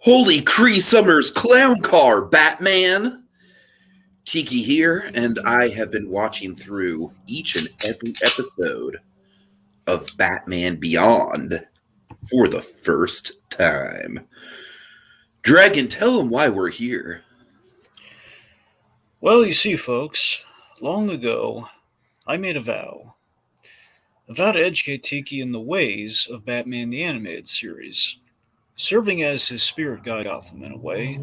Holy Cree Summers clown car, Batman! Tiki here, and I have been watching through each and every episode of Batman Beyond for the first time. Dragon, tell them why we're here. Well, you see, folks, long ago, I made a vow to educate Tiki in the ways of Batman the Animated Series, serving as his spirit guide Gotham in a way.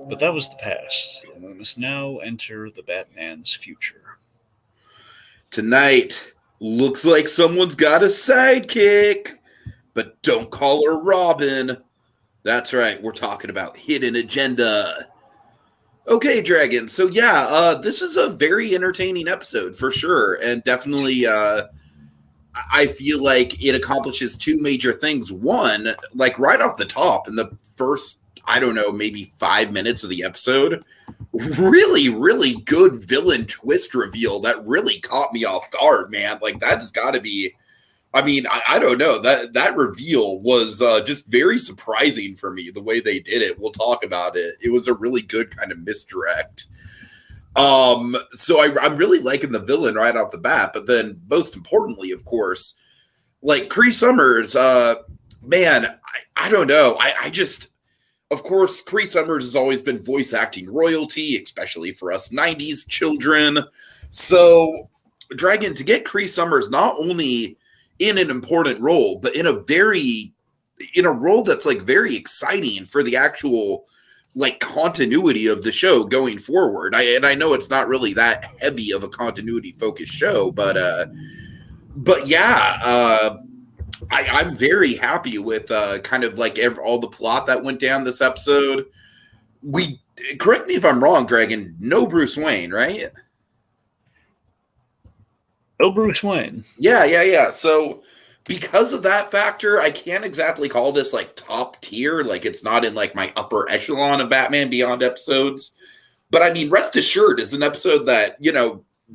But that was the past, and we must now enter the Batman's future. Tonight, looks like someone's got a sidekick, but don't call her Robin. That's right, we're talking about Hidden Agenda. Okay, Dragon. So this is a very entertaining episode for sure, and definitely I feel like it accomplishes two major things. One, like right off the top, in the first, I don't know, maybe 5 minutes of the episode, really good villain twist reveal that really caught me off guard, man. Like that has got to be. I mean, I don't know. That reveal was just very surprising for me, the way they did it. We'll talk about it. It was a really good kind of misdirect. So I'm really liking the villain right off the bat. But then most importantly, of course, like Cree Summers, man, I don't know. I just, of course, Cree Summers has always been voice acting royalty, especially for us 90s children. So, Dragon, to get Cree Summers not only in an important role, but in a role that's like very exciting for the actual like continuity of the show going forward. I know it's not really that heavy of a continuity focused show, but I'm very happy with kind of like all the plot that went down this episode. Correct me if I'm wrong, Dragon. No Bruce Wayne, right? Oh, Bruce Wayne. Yeah. So because of that factor, I can't exactly call this like top tier. Like it's not in like my upper echelon of Batman Beyond episodes. But I mean, rest assured, is an episode that,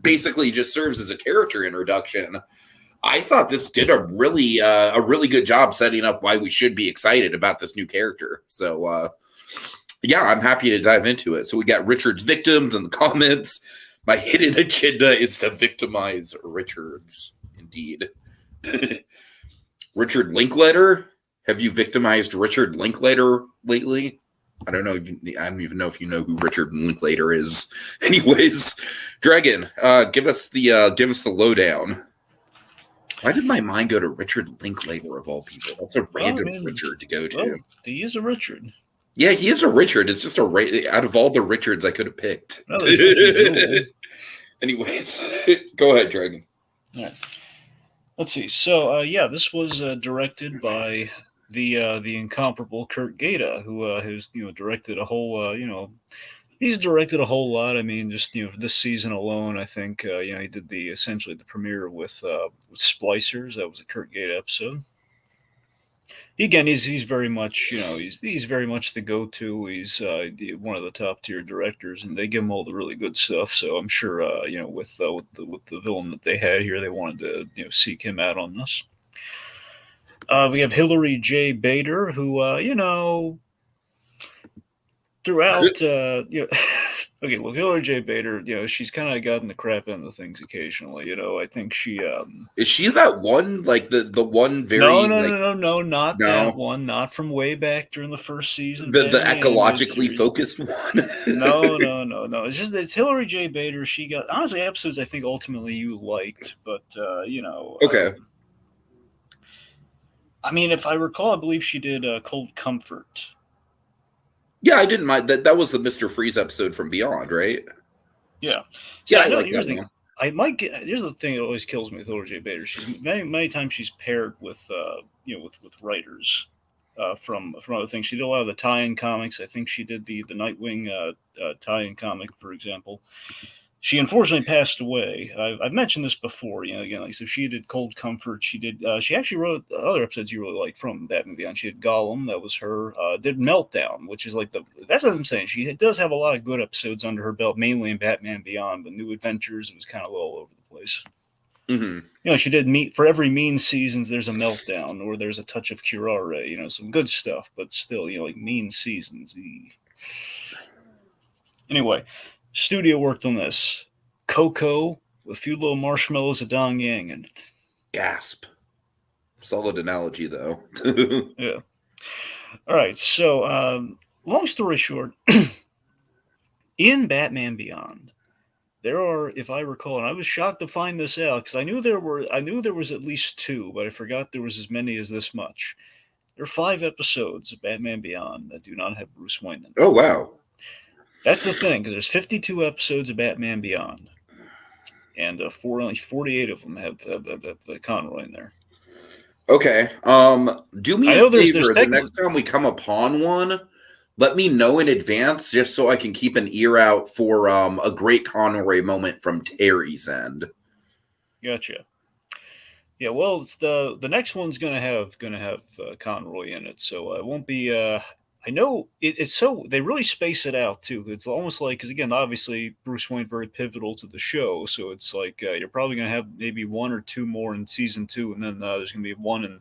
basically just serves as a character introduction. I thought this did a really good job setting up why we should be excited about this new character. So I'm happy to dive into it. So we got Richard's victims in the comments. My hidden agenda is to victimize Richards. Indeed. Richard Linklater? Have you victimized Richard Linklater lately? I don't know. I don't even know if you know who Richard Linklater is. Anyways, Dragon, give us the lowdown. Why did my mind go to Richard Linklater of all people? That's a random Richard to go to. Well, he is a Richard. Yeah, he is a Richard. It's just out of all the Richards I could have picked. No, Anyways, go ahead, Dragon. All right. Let's see. So, this was directed by the incomparable Kurt Gaeta, who's directed a whole he's directed a whole lot. I mean, just this season alone, I think he did essentially the premiere with Splicers. That was a Kurt Gaeta episode. Again, he's very much he's very much the go-to. He's one of the top tier directors, and they give him all the really good stuff. So I'm sure with the villain that they had here, they wanted to seek him out on this. We have Hilary J. Bader, who throughout okay, look, Hilary J. Bader, she's kind of gotten the crap end of things occasionally. I think she is she that one, like the one very no, not that one, not from way back during the first season. The ecologically focused one. No. It's Hilary J. Bader. She got honestly episodes I think ultimately you liked, but okay. I mean, if I recall, I believe she did Cold Comfort. Yeah, I didn't mind that. That was the Mr. Freeze episode from Beyond, right? Yeah. So I like that one. Here's the thing that always kills me with Hilary J. Bader. She's many times she's paired with with writers from other things. She did a lot of the tie-in comics. I think she did the Nightwing tie-in comic, for example. She unfortunately passed away. I've mentioned this before. Again, so she did Cold Comfort. She did. She actually wrote other episodes you really liked from Batman Beyond. She did Gollum. That was her. Did Meltdown, which is like that's what I'm saying. She does have a lot of good episodes under her belt, mainly in Batman Beyond. But New Adventures, it was kind of all over the place. Mm-hmm. She did for every mean seasons, there's a meltdown or there's a touch of curare. Some good stuff, but still, like mean seasons. Anyway, studio worked on this. Cocoa with a few little marshmallows of Dong Yang in it. Gasp. Solid analogy, though. Yeah. All right. So, long story short, in Batman Beyond, there are, if I recall, and I was shocked to find this out because I knew there was at least two, but I forgot there was as many as this much. There are 5 episodes of Batman Beyond that do not have Bruce Wayne in them. Oh, wow. That's the thing, because there's 52 episodes of Batman Beyond, and only 48 of them have the Conroy in there. Okay. Do me a favor. The next time we come upon one, let me know in advance, just so I can keep an ear out for a great Conroy moment from Terry's end. Gotcha. Yeah, well, it's the next one's gonna have Conroy in it, so it won't be. I know it's so they really space it out too. It's almost like, because again, obviously Bruce Wayne very pivotal to the show, so it's like you're probably gonna have maybe 1 or 2 more in season 2, and then there's gonna be 1 in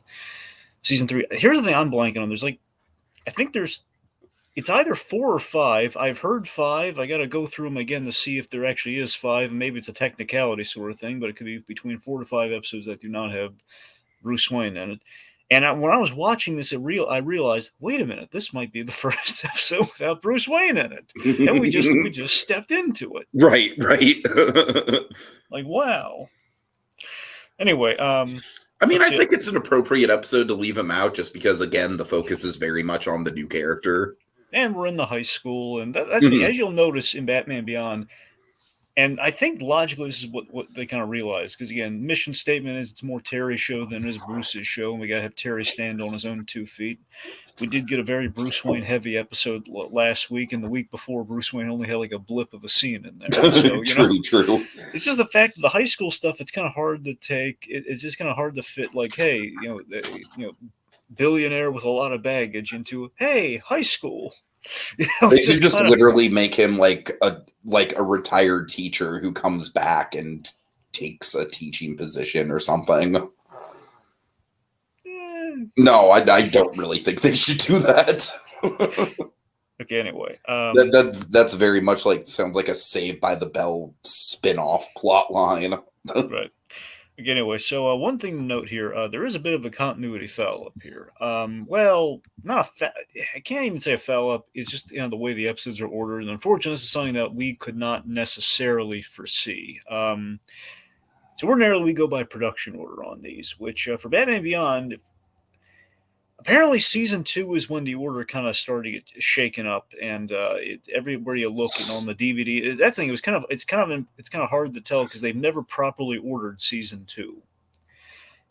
season 3. Here's the thing I'm blanking on. There's I think it's either 4 or 5. I've heard 5. I got to go through them again to see if there actually is 5. Maybe it's a technicality sort of thing, but it could be between 4 to 5 episodes that do not have Bruce Wayne in it. And when I was watching this, I realized, wait a minute, this might be the first episode without Bruce Wayne in it, and we just stepped into it. Right. Like, wow. Anyway, I mean, I think it's an appropriate episode to leave him out, just because, again, the focus is very much on the new character. And we're in the high school, and that as you'll notice in Batman Beyond, and I think logically this is what they kind of realize, because again, mission statement is it's more Terry's show than it is Bruce's show, and we got to have Terry stand on his own 2 feet. We did get a very Bruce Wayne heavy episode last week, and the week before, Bruce Wayne only had like a blip of a scene in there. So, True. It's just the fact that the high school stuff, it's kind of hard to take. It's just kind of hard to fit, like, hey, billionaire with a lot of baggage into, hey, high school. They should just literally make him like a retired teacher who comes back and takes a teaching position or something. No, I don't really think they should do that. Okay, anyway. That's very much sounds like a Saved by the Bell spin-off plot line. Right. Okay, anyway, so one thing to note here, there is a bit of a continuity foul up here. Well, not I can't even say a foul up. It's just the way the episodes are ordered. And unfortunately, this is something that we could not necessarily foresee. So ordinarily, we go by production order on these, which for Batman Beyond, apparently season 2 is when the order kind of started to get shaken up, and everywhere you look and on the DVD, that thing, it's kind of hard to tell because they've never properly ordered season 2.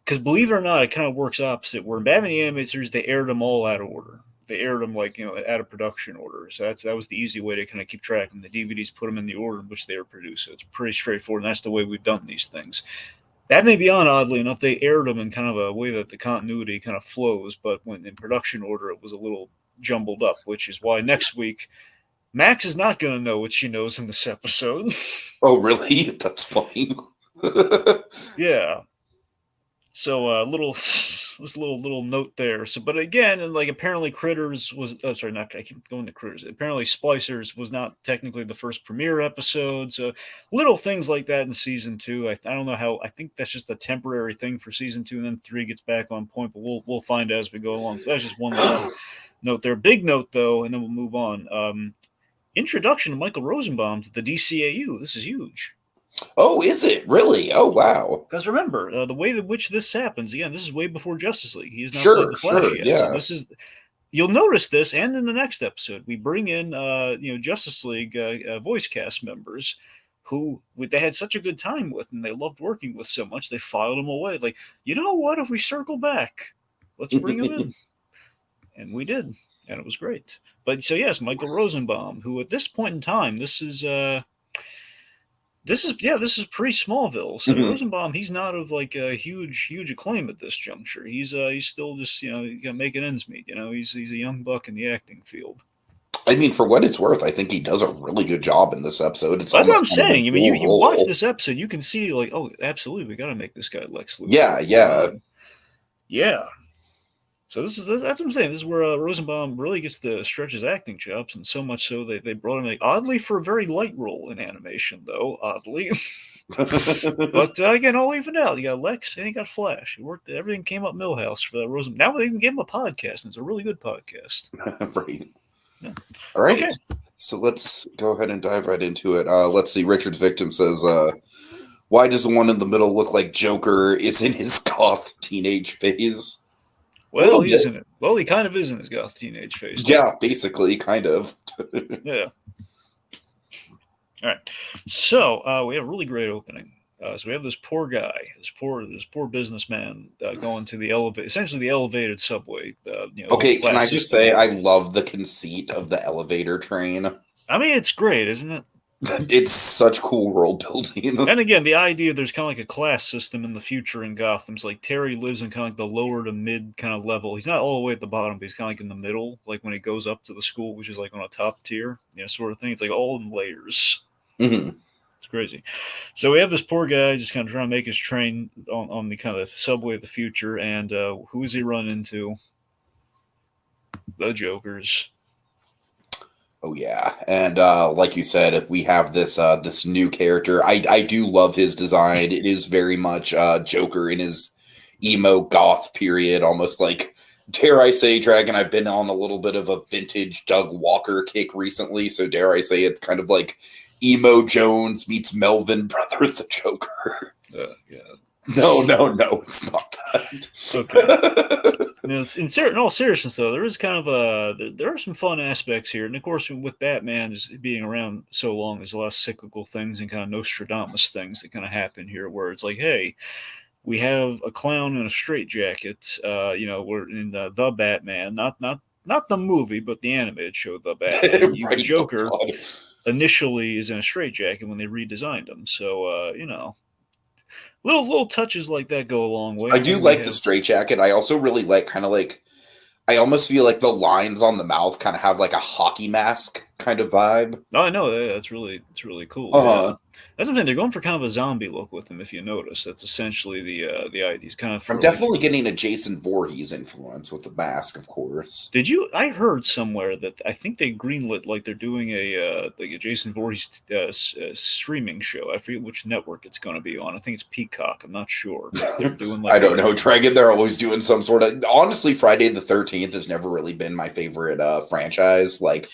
Because believe it or not, it kind of works opposite. Where in Batman the Animated Series, they aired them all out of order. They aired them out of production order. So that was the easy way to kind of keep track. And the DVDs put them in the order in which they were produced. So it's pretty straightforward. And that's the way we've done these things. Batman Beyond, oddly enough, they aired them in kind of a way that the continuity kind of flows, but when in production order, it was a little jumbled up, which is why next week, Max is not going to know what she knows in this episode. Oh, really? That's funny. Yeah. So little note there. So, but again, and apparently Critters was, I keep going to Critters. Apparently Splicers was not technically the first premiere episode. So little things like that in season 2. I don't know how. I think that's just a temporary thing for season 2, and then 3 gets back on point. But we'll find out as we go along. So that's just one little note there. Big note though, and then we'll move on. Introduction to Michael Rosenbaum to the DCAU. This is huge. Oh, is it really? Oh, wow. Because remember, the way in which this happens, again, this is way before Justice League. He has not played the Flash yet. Yeah. So this is, you'll notice this, and in the next episode, we bring in, Justice League voice cast members who they had such a good time with, and they loved working with so much, they filed them away. Like, you know what? If we circle back, let's bring them in. And we did, and it was great. But so yes, Michael Rosenbaum, who at this point in time, this is pre-Smallville. So Rosenbaum, he's not of a huge acclaim at this juncture. He's still just making ends meet. He's a young buck in the acting field. I mean, for what it's worth, I think he does a really good job in this episode. It's That's what I'm almost kind of saying. a I mean, dual you watch role. this episode, you can see like, oh, absolutely, we got to make this guy Lex Luthor. Yeah. Yeah. So that's what I'm saying. This is where Rosenbaum really gets to stretch his acting chops, and so much so they brought him, like, oddly, for a very light role in animation, though, oddly. But again, all even out. You got Lex and you got Flash. It worked. Everything came up Millhouse for that Rosenbaum. Now we even give him a podcast, and it's a really good podcast. Right. Yeah. All right. Okay. So let's go ahead and dive right into it. Let's see. Richard's victim says, why does the one in the middle look like Joker is in his goth teenage phase? Well, he is in it. Well, he kind of is in his goth teenage phase. Yeah, basically, kind of. Yeah. All right. So we have a really great opening. So we have this poor guy, this poor businessman going to the essentially the elevated subway. Okay, can I just say I love the conceit of the elevator train. I mean, it's great, isn't it? It's such cool world building. And again, the idea there's kind of like a class system in the future in Gotham. So like Terry lives in kind of like the lower to mid kind of level. He's not all the way at the bottom, but he's kind of like in the middle. Like when he goes up to the school, which is like on a top tier, sort of thing. It's like all in layers. Mm-hmm. It's crazy. So we have this poor guy just kind of trying to make his train on the kind of subway of the future. And who does he run into? The Jokerz. Oh yeah, and like you said, we have this this new character. I do love his design. It is very much Joker in his emo goth period, almost like, dare I say, Dragon. I've been on a little bit of a vintage Doug Walker kick recently, so dare I say it's kind of like emo Jones meets Melvin Brothers the Joker. Yeah. No, it's not that. Okay. In all seriousness, though, there is kind of there are some fun aspects here, and of course, with Batman just being around so long, there's a lot of cyclical things and kind of Nostradamus things that kind of happen here, where it's like, hey, we have a clown in a straitjacket. We're in the Batman, not the movie, but the animated show, The Batman. Right, Joker initially is in a straitjacket when they redesigned him, so little touches like that go a long way. I do like the straitjacket. I also really like I almost feel like the lines on the mouth kind of have like a hockey mask kind of vibe. Oh, I know. It's really cool. Yeah. That's something they're going for, kind of a zombie look with him. If you notice, that's essentially the idea. He's kind of. I'm definitely getting a Jason Voorhees influence with the mask, of course. Did you? I heard somewhere that I think they greenlit like they're doing a Jason Voorhees streaming show. I forget which network it's going to be on. I think it's Peacock. I'm not sure. They're doing like I don't know, Dragon. They're always doing some sort of. Honestly, Friday the 13th has never really been my favorite franchise. Like,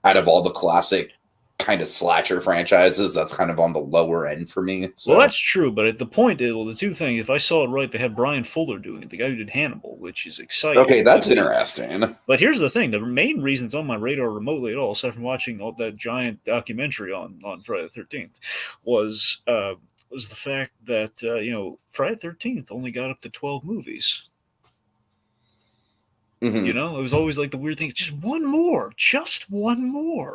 out of all the classic kind of slasher franchises, that's kind of on the lower end for me. So. Well, that's true, but at the point, the two things, if I saw it right, they had Brian Fuller doing it, the guy who did Hannibal, which is exciting. Okay, that's interesting. But here's the thing, the main reason it's on my radar remotely at all, aside from watching all that giant documentary on Friday the 13th, was the fact that, Friday the 13th only got up to 12 movies. Mm-hmm. It was always like the weird thing. Just one more.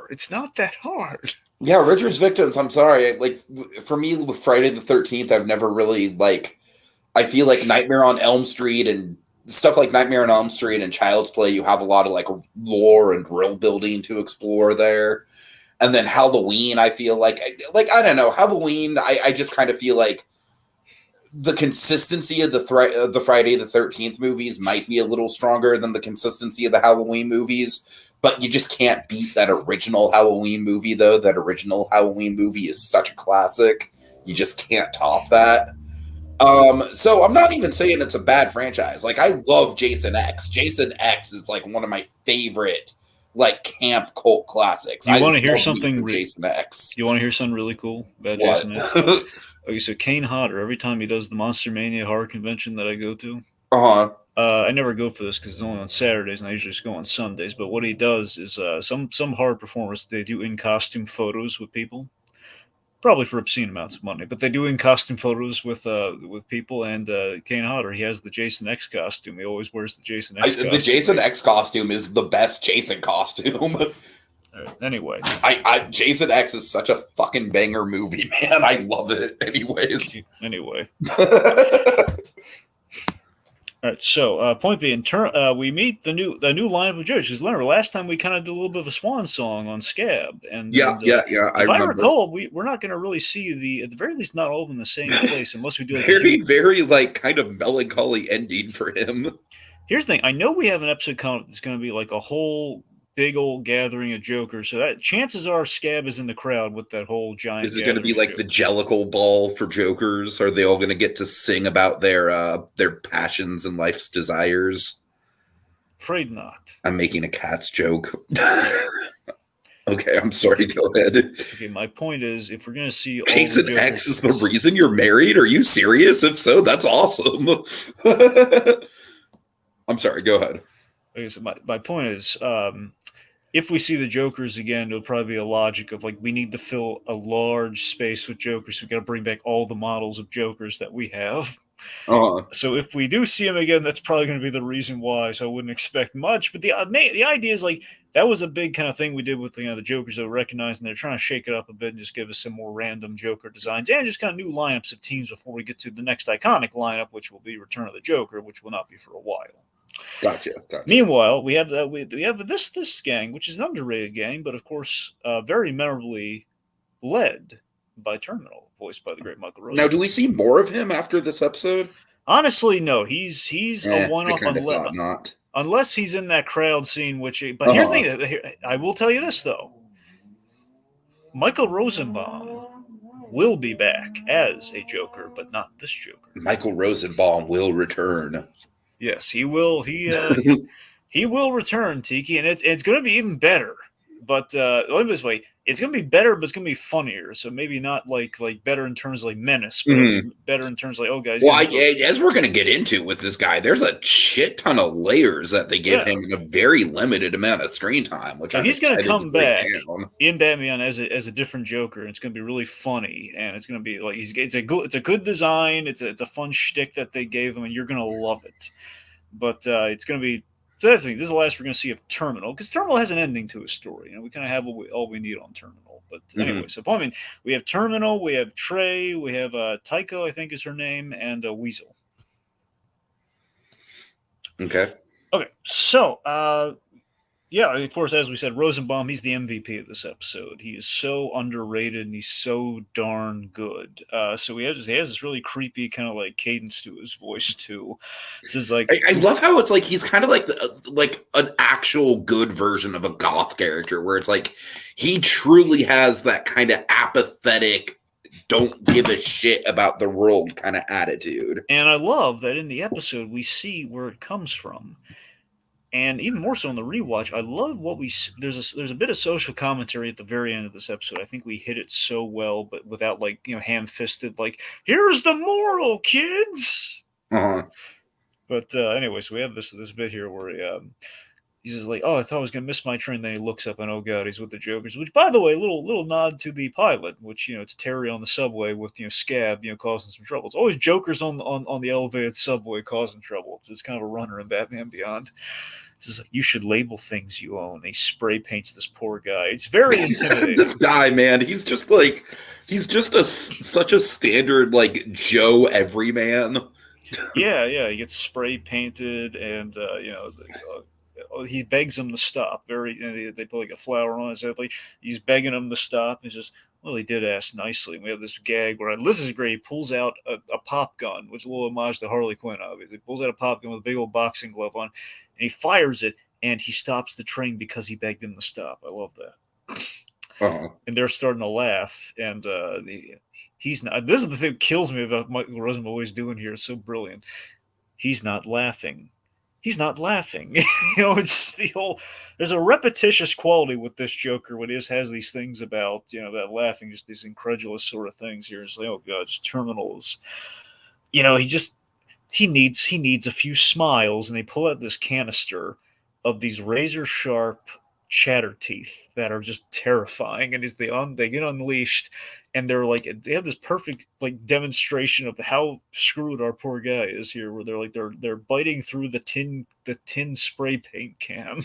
It's not that hard. Yeah, Richard's Victims. I'm sorry. Like, for me, with Friday the 13th, I've never really, I feel like Nightmare on Elm Street and stuff like Nightmare on Elm Street and Child's Play, you have a lot of, lore and world building to explore there. And then Halloween, I feel like I don't know. Halloween, I just kind of feel like the consistency of the Friday the 13th movies might be a little stronger than the consistency of the Halloween movies, but you just can't beat that original Halloween movie, though. That original Halloween movie is such a classic. You just can't top that. So I'm not even saying it's a bad franchise. I love Jason X. Jason X is one of my favorite camp cult classics. You want to hear something? Jason X. You want to hear something really cool about What? Jason X? Okay, so Kane Hodder, every time he does the Monster Mania horror convention that I go to, I never go for this because it's only on Saturdays, and I usually just go on Sundays. But what he does is some horror performers, they do in costume photos with people, probably for obscene amounts of money. But they do in costume photos with people. And Kane Hodder, he has the Jason X costume. He always wears the Jason X costume. The Jason X costume is the best Jason costume. Anyway, Jason X is such a fucking banger movie, man. I love it. Anyways. Anyway. All right, so point being, we meet the new lineup of judges. Because remember, last time we kind of did a little bit of a swan song on Scab, and Yeah. I if I remember. recall, we're not going to really see at the very least not all in the same place unless we do like a Very, huge. very like kind of melancholy ending for him. Here's the thing: I know we have an episode coming up that's going to be like a whole big old gathering of Jokers. So that chances are Scab is in the crowd with that whole giant. Is it going to be gathering of like the Jokers. Jellicle Ball for Jokers? Are they all going to get to sing about their passions and life's desires? Afraid not. I'm making a cat's joke. Okay, I'm sorry. Go ahead. Okay, my point is, if we're going to see all Jason the X Jokers, is the reason you're married? Are you serious? If so, that's awesome. I'm sorry. Go ahead. okay, so my point is, if we see the Jokers again, it'll probably be a logic of like we need to fill a large space with Jokers. We got to bring back all the models of Jokers that we have. So if we do see him again, that's probably going to be the reason why. So I wouldn't expect much. But the idea is like that was a big kind of thing we did with the Jokers that we recognized, and they're trying to shake it up a bit and just give us some more random Joker designs and just kind of new lineups of teams before we get to the next iconic lineup, which will be Return of the Joker, which will not be for a while. Gotcha. Meanwhile, we have this gang, which is an underrated gang, but of course, very memorably led by Terminal, voiced by the great Michael Rosen. Now, do we see more of him after this episode? Honestly, no. He's a one-off unless he's in that crowd scene. But here's the thing: I will tell you this though: Michael Rosenbaum will be back as a Joker, but not this Joker. Michael Rosenbaum will return. Yes, he will. He will return, Tiki, and it's going to be even better. But let me put it this way: it's going to be better, but it's going to be funnier. So maybe not like better in terms of like menace, but better in terms of like, oh, guys. Well, as we're going to get into with this guy, there's a shit ton of layers that they give him in a very limited amount of screen time. Which so he's going to come back in Batman as a different Joker, and it's going to be really funny, and it's going to be like it's a good design. It's a fun shtick that they gave him, and you're going to love it. But it's going to be. So that's the thing. This is the last we're going to see of Terminal, because Terminal has an ending to his story. We kind of have all we need on Terminal. But anyway, so I mean, we have Terminal, we have Trey, we have Tycho, I think is her name, and Weasel. Okay. So yeah, of course, as we said, Rosenbaum, he's the MVP of this episode. He is so underrated and he's so darn good. So he has this really creepy kind of like cadence to his voice too. This is like I love how it's like he's kind of like an actual good version of a goth character, where it's like he truly has that kind of apathetic, don't give a shit about the world kind of attitude. And I love that in the episode we see where it comes from. And even more so in the rewatch, I love what there's a bit of social commentary at the very end of this episode. I think we hit it so well, but without like ham-fisted like here's the moral, kids. But anyway, so we have this bit here where he's just like, oh, I thought I was gonna miss my train. Then he looks up and oh god, he's with the Jokers. Which, by the way, little nod to the pilot, which it's Terry on the subway with Scab causing some trouble. It's always Jokers on the elevated subway causing trouble. It's kind of a runner in Batman Beyond. This is like, you should label things you own. He spray paints this poor guy. It's very intimidating. This guy, man, he's just such a standard like Joe everyman. Yeah, he gets spray painted, and he begs him to stop. They put like a flower on his head. Like he's begging him to stop. He's just, well, he did ask nicely. And we have this gag where this is great. He pulls out a pop gun, which is a little homage to Harley Quinn, obviously. He pulls out a pop gun with a big old boxing glove on, and he fires it, and he stops the train because he begged him to stop. I love that. And they're starting to laugh, and he's not. This is the thing that kills me about Michael Rosenbaum always doing here. It's so brilliant. He's not laughing. He's not laughing. It's the whole. There's a repetitious quality with this Joker when he has these things about that laughing, just these incredulous sort of things. Here, it's like, oh god, just Terminals. He needs a few smiles, and they pull out this canister of these razor sharp chatter teeth that are just terrifying, and they get unleashed, and they have this perfect like demonstration of how screwed our poor guy is here, where they're biting through the tin spray paint can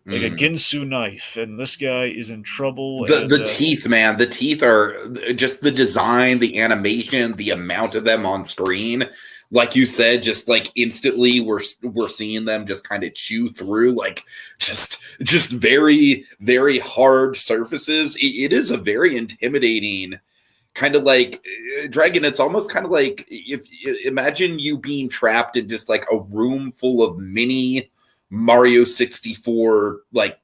like a Ginsu knife, and this guy is in trouble. The teeth, man, the teeth are just the design, the animation, the amount of them on screen. like you said, just like instantly we're seeing them just kind of chew through like just very, very hard surfaces. It is a very intimidating kind of like dragon. It's almost kind of like if imagine you being trapped in just like a room full of mini Mario 64 like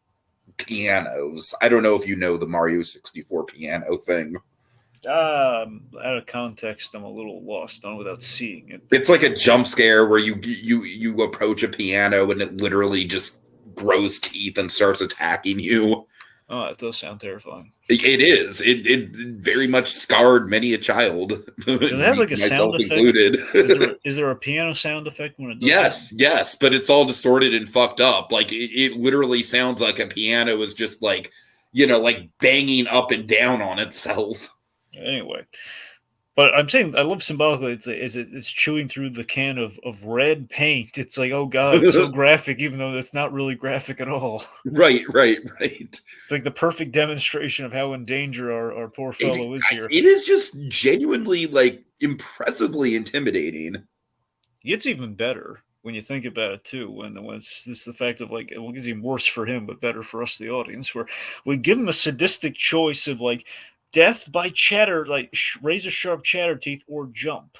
pianos. I don't know if you know the Mario 64 piano thing. Out of context, I'm a little lost on without seeing it. It's like a jump scare where you approach a piano and it literally just grows teeth and starts attacking you. Oh, it does sound terrifying. It is. It very much scarred many a child. Does it have like a sound effect? Included. Is there a piano sound effect when it does Yes, but it's all distorted and fucked up. Like it literally sounds like a piano is just like, like banging up and down on itself. Anyway, but I'm saying I love symbolically it's chewing through the can of red paint. It's like, oh god, it's so graphic, even though it's not really graphic at all. Right. It's like the perfect demonstration of how in danger our poor fellow is here. It is just genuinely like impressively intimidating. It's even better when you think about it too. When it's the fact of like, well, it's even worse for him, but better for us, the audience, where we give him a sadistic choice of like death by chatter, like razor sharp chatter teeth, or jump.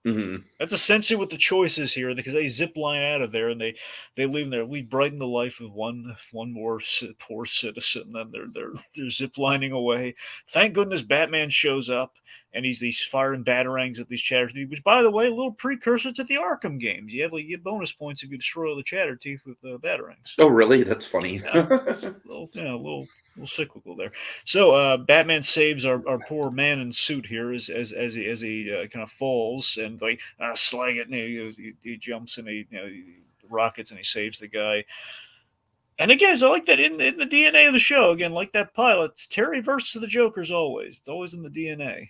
Mm-hmm. That's essentially what the choice is here, because they zip line out of there and they leave there. We brighten the life of one more poor citizen, and they're zip lining away. Thank goodness Batman shows up, and he's firing batarangs at these chatter teeth, which, by the way, a little precursor to the Arkham games. You get bonus points if you destroy the chatter teeth with batarangs. Oh, really? That's funny. A little cyclical there. So Batman saves our poor man in suit here as he kind of falls and like slag it, and he jumps and he rockets and he saves the guy. And again, I like that in the DNA of the show. Again, like that pilot, it's Terry versus the Joker's always. It's always in the DNA.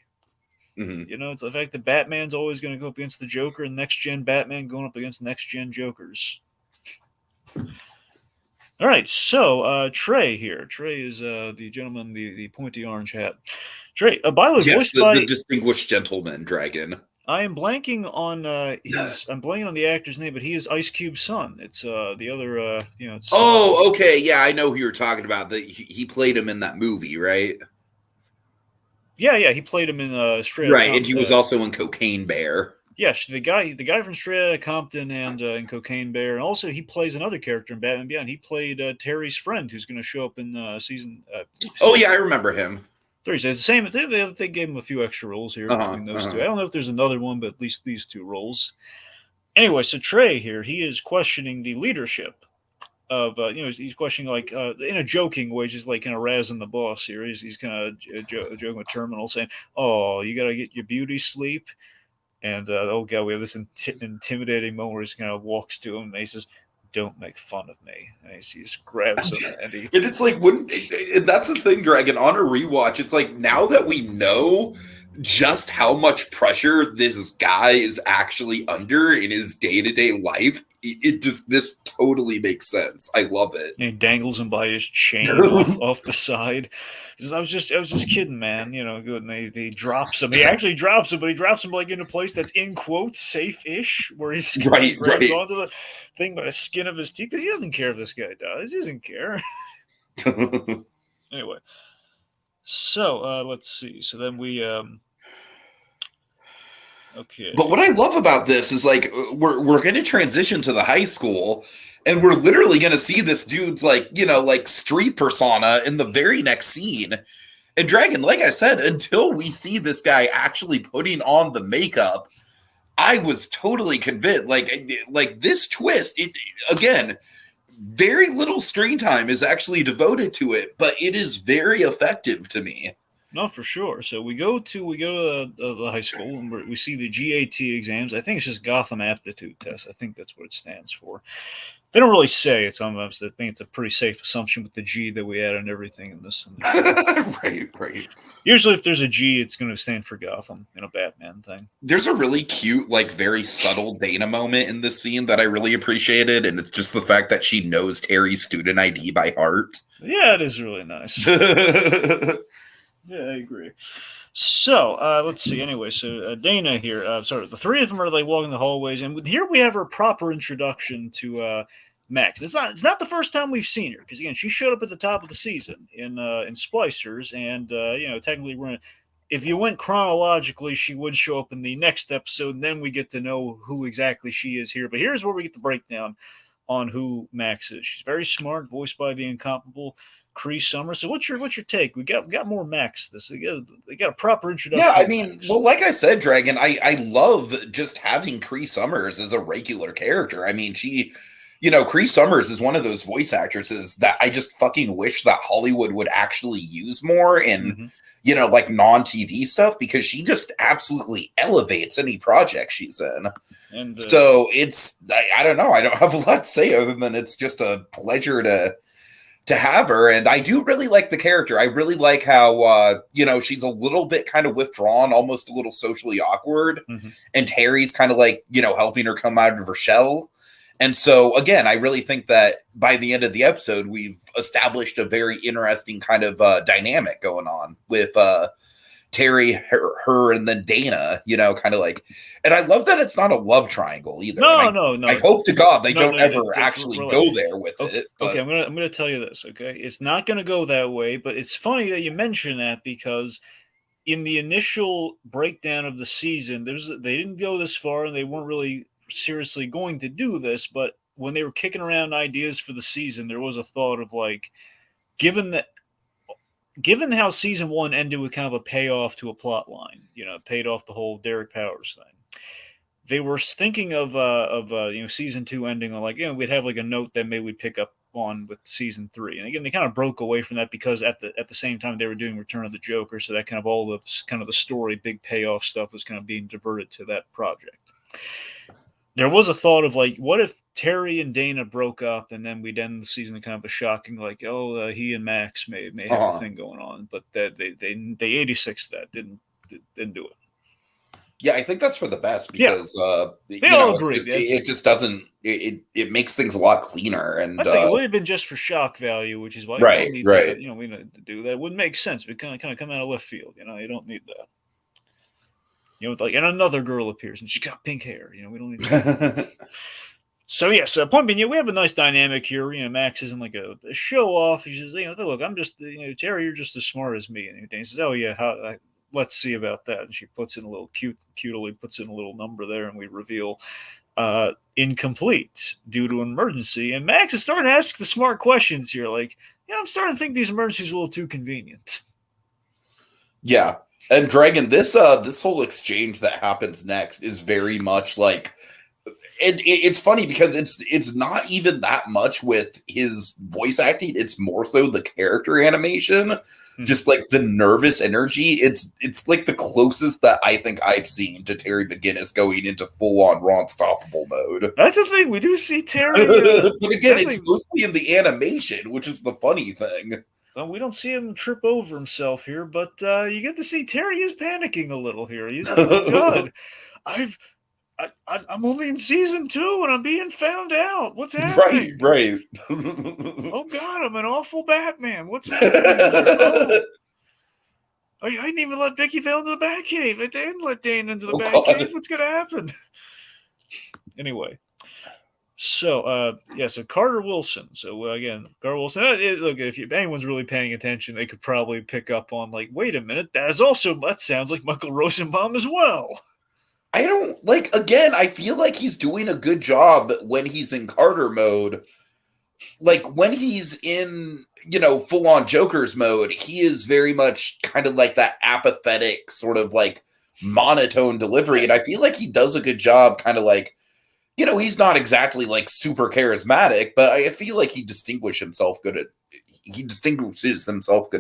Mm-hmm. It's the fact that Batman's always going to go up against the Joker, and next gen Batman going up against next gen Jokers. All right, so Trey here. Trey is the gentleman, the pointy orange hat. Trey, by the way, voiced by the distinguished gentleman dragon. I am blanking on I'm blanking on the actor's name, but he is Ice Cube's son. It's the other, It's, okay, yeah, I know who you're talking about. He played him in that movie, right? Yeah, he played him in Straight Outta right, Compton. and he was also in Cocaine Bear. Yes, the guy from Straight Outta Compton and in Cocaine Bear, and also he plays another character in Batman Beyond. He played Terry's friend, who's going to show up in season. Oh yeah, I remember him. It's the same. They gave him a few extra roles here between those two. I don't know if there's another one, but at least these two roles. Anyway, so Trey here, he is questioning the leadership of he's questioning like in a joking way, just like kind of razzing the boss here. He's kind of joking with Terminal, saying, "Oh, you got to get your beauty sleep." And oh god, we have this intimidating moment where he kind of walks to him and he says, "Don't make fun of me." And he just grabs him and it's like and that's the thing, Dragon. On a rewatch, it's like now that we know just how much pressure this guy is actually under in his day-to-day life, this totally makes sense. I love it. And he dangles him by his chain off the side. I was just kidding, man. Good. And he drops him. He actually drops him, but he drops him like in a place that's in quotes safe-ish, where he's grabs onto the thing by the skin of his teeth, because he doesn't care if this guy does. He doesn't care. Anyway, so let's see. So then we. Okay. But what I love about this is like we're going to transition to the high school, and we're literally going to see this dude's like street persona in the very next scene. And Dragon, like I said, until we see this guy actually putting on the makeup, I was totally convinced. Like this twist, again, very little screen time is actually devoted to it, but it is very effective to me. No, for sure. So we go to the high school and we see the GAT exams. I think it's just Gotham Aptitude Test. I think that's what it stands for. They don't really say it's on them. I think it's a pretty safe assumption with the G that we add and everything in this. Right. Usually, if there's a G, it's going to stand for Gotham in a Batman thing. There's a really cute, like very subtle Dana moment in this scene that I really appreciated, and it's just the fact that she knows Terry's student ID by heart. Yeah, it is really nice. Yeah, I agree. So let's see. Anyway, so Dana here. Sorry, the three of them are like walking the hallways, and here we have her proper introduction to Max. It's not the first time we've seen her because again, she showed up at the top of the season in Splicers, and technically if you went chronologically, she would show up in the next episode, and then we get to know who exactly she is here. But here's where we get the breakdown on who Max is. She's very smart, voiced by the incomparable Cree Summers. So what's your take? We got more Max. They got a proper introduction. Yeah, I mean, well, like I said, Dragon, I love just having Cree Summers as a regular character. I mean, Cree Summers is one of those voice actresses that I just fucking wish that Hollywood would actually use more in, like non-TV stuff, because she just absolutely elevates any project she's in. And so I don't know. I don't have a lot to say other than it's just a pleasure to have her. And I do really like the character. I really like how, she's a little bit kind of withdrawn, almost a little socially awkward. And Terry's kind of like, helping her come out of her shell. And so, again, I really think that by the end of the episode, we've established a very interesting kind of dynamic going on with Terry, her, and then Dana, kind of like, and I love that it's not a love triangle either. No. I hope to God they don't ever actually go there with it. But. Okay, I'm gonna tell you this. Okay, it's not gonna go that way, but it's funny that you mention that because in the initial breakdown of the season, they didn't go this far, and they weren't really seriously going to do this. But when they were kicking around ideas for the season, there was a thought of like, given how season one ended with kind of a payoff to a plot line, paid off the whole Derek Powers thing. They were thinking of season two ending on like, we'd have like a note that maybe we'd pick up on with season three. And again, they kind of broke away from that because at the same time they were doing Return of the Joker, so that kind of all the kind of the story, big payoff stuff was kind of being diverted to that project. There was a thought of like, what if Terry and Dana broke up, and then we'd end the season in kind of a shocking, like, he and Max may have a thing going on, but that they 86 that didn't do it. Yeah, I think that's for the best because they all agree. It just doesn't. It makes things a lot cleaner, and I think it would have been just for shock value, which is why right. we need to do that. It wouldn't make sense. We kind of come out of left field. You don't need that. Like, and another girl appears and she's got pink hair. We don't need that. So, yes, point being, we have a nice dynamic here. Max isn't like a show off. He says, look, I'm just, Terry, you're just as smart as me. And Dana says, oh, yeah, let's see about that. And she puts in a little cutely puts in a little number there, and we reveal incomplete due to an emergency. And Max is starting to ask the smart questions here. Like, I'm starting to think these emergencies are a little too convenient. Yeah. And Dragon, this whole exchange that happens next is very much like, it's funny because it's not even that much with his voice acting. It's more so the character animation, just like the nervous energy. It's like the closest that I think I've seen to Terry McGinnis going into full on Raw Unstoppable mode. That's the thing. We do see Terry, but again, it's mostly in the animation, which is the funny thing. Well, we don't see him trip over himself here, but you get to see Terry is panicking a little here. He's like, oh, God, I'm only in season 2 and I'm being found out. What's happening? Right. Oh, God, I'm an awful Batman. What's happening? I didn't even let Vicky fall into the Batcave. I didn't let Dane into the Batcave. What's going to happen? Anyway. So, so Carter Wilson. So, again, Carter Wilson. Look, if anyone's really paying attention, they could probably pick up on, like, wait a minute, that sounds like Michael Rosenbaum as well. I don't, again, I feel like he's doing a good job when he's in Carter mode. Like, when he's in, full-on Jokerz mode, he is very much kind of like that apathetic, sort of, like, monotone delivery. And I feel like he does a good job kind of, like, he's not exactly like super charismatic, but I feel like he distinguishes himself good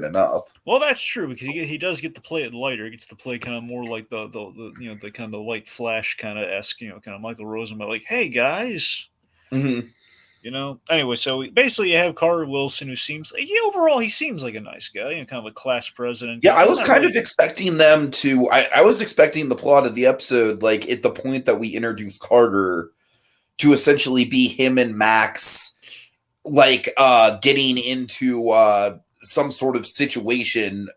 enough. Well, that's true because he does get to play it lighter. He gets to play kind of more like the kind of the light Flash kind of esque, kind of Michael Rosenbaum, like, hey guys, Anyway, so basically you have Carter Wilson, who seems overall he seems like a nice guy, kind of a class president. Yeah, I was kind of expecting them to. I was expecting the plot of the episode, like at the point that we introduce Carter, to essentially be him and Max, like getting into some sort of situation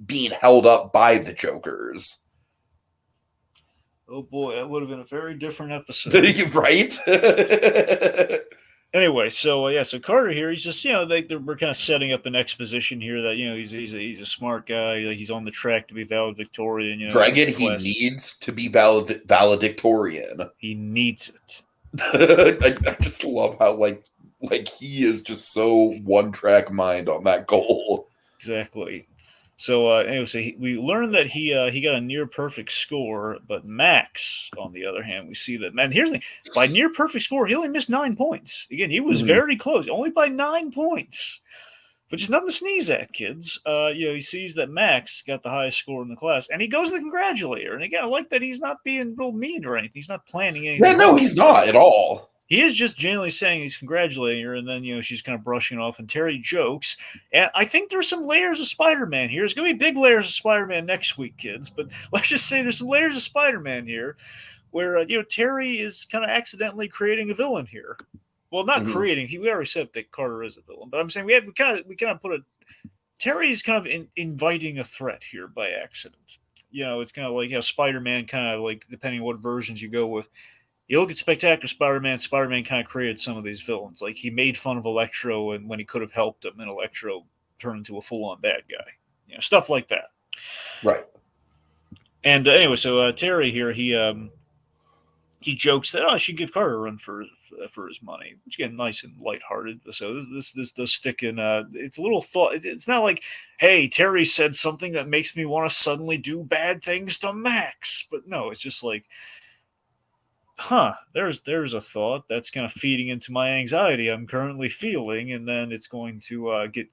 being held up by the Jokerz. Oh boy, that would have been a very different episode. Right? Anyway, so so Carter here, he's just we're kind of setting up an exposition here that he's a smart guy, he's on the track to be valedictorian. Dragon, he needs to be valedictorian. He needs it. I just love how like he is just so one track mind on that goal. Exactly. So anyway, so we learned that he got a near perfect score, but Max, on the other hand, we see that, man, here's the thing, by near perfect score, he only missed 9 points. Again, he was very close, only by 9 points, which is nothing to sneeze at, kids. He sees that Max got the highest score in the class, and he goes to congratulate her. And again, I like that he's not being real mean or anything. He's not planning anything. Yeah, no, he's not at all. He is just genuinely saying he's congratulating her, and then, she's kind of brushing it off, and Terry jokes. And I think there's some layers of Spider-Man here. There's going to be big layers of Spider-Man next week, kids, but let's just say there's some layers of Spider-Man here where, Terry is kind of accidentally creating a villain here. Well, not creating. We already said that Carter is a villain, but I'm saying we kind of put Terry's kind of inviting a threat here by accident. It's kind of like how Spider-Man kind of like, depending on what versions you go with, you look at Spectacular Spider-Man, Spider-Man kind of created some of these villains. Like, he made fun of Electro and when he could have helped him, and Electro turned into a full-on bad guy. Stuff like that. Right. And anyway, so Terry here, he jokes that, I should give Carter a run for his money, which, again, nice and lighthearted. So this does stick in. It's a little thought. It's not like, hey, Terry said something that makes me want to suddenly do bad things to Max. But no, it's just like, there's a thought that's kind of feeding into my anxiety I'm currently feeling, and then it's going to get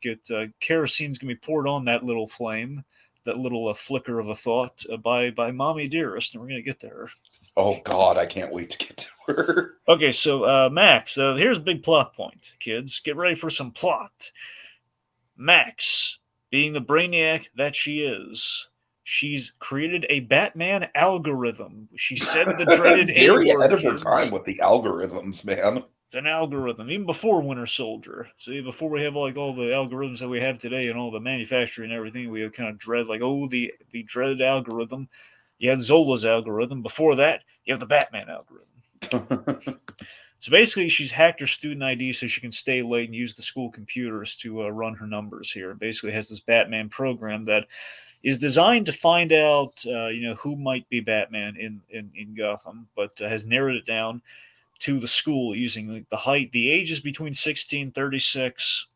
kerosene's going to be poured on that little flame, that little flicker of a thought by Mommy Dearest, and we're going to get to her. Oh, God, I can't wait to get to her. Okay, so Max, here's a big plot point, kids. Get ready for some plot. Max, being the brainiac that she is, she's created a Batman algorithm. She said the dreaded very ahead of her time with the algorithms, man. It's an algorithm, even before Winter Soldier. See, before we have all the algorithms that we have today and all the manufacturing and everything, we have kind of dread the dreaded algorithm. You had Zola's algorithm. Before that, you have the Batman algorithm. So basically, she's hacked her student ID so she can stay late and use the school computers to run her numbers here. Basically, has this Batman program that is designed to find out, who might be Batman in Gotham, but has narrowed it down to the school using the height. The age is between 16 and 36.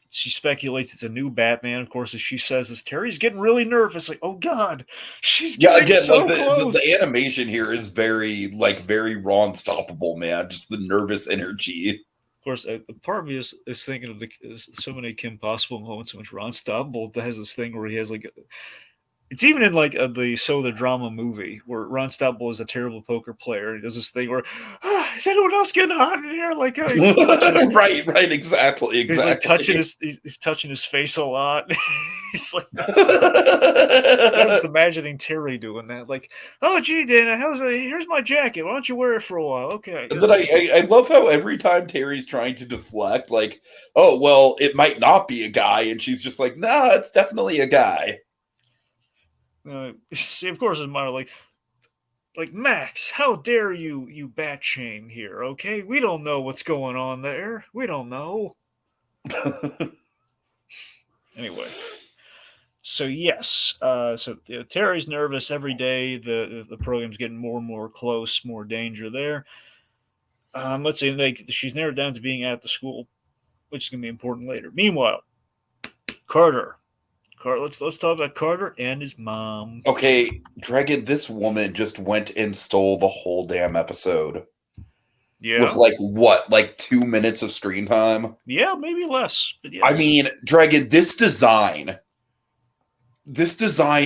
She speculates it's a new Batman. Of course, as she says this, Terry's getting really nervous. Like, oh God, she's getting so close. The animation here is very raw and stoppable, man. Just the nervous energy. Of course, part of me is thinking of so many Kim Possible moments in which Ron Stoppable has this thing where he has it's even in the drama movie where Ron Stoppable is a terrible poker player. He does this thing where, is anyone else getting hot in here? Like, he's touching his, right, exactly. He's like he's touching his face a lot. He's like, I was imagining Terry doing that. Like, oh gee, Dana, here's my jacket. Why don't you wear it for a while? Okay. And then I love how every time Terry's trying to deflect, like, oh well, it might not be a guy, and she's just like, nah, it's definitely a guy. See, of course, admire like Max, how dare you bat shame here? Okay, we don't know what's going on there. We don't know. Anyway, so yes, Terry's nervous every day. The program's getting more and more close, more danger there. Let's say she's narrowed down to being at the school, which is going to be important later. Meanwhile, Carter, let's talk about Carter and his mom. Okay, Dragon, this woman just went and stole the whole damn episode. Yeah. With 2 minutes of screen time? Yeah, maybe less. But yes. I mean, Dragon, this design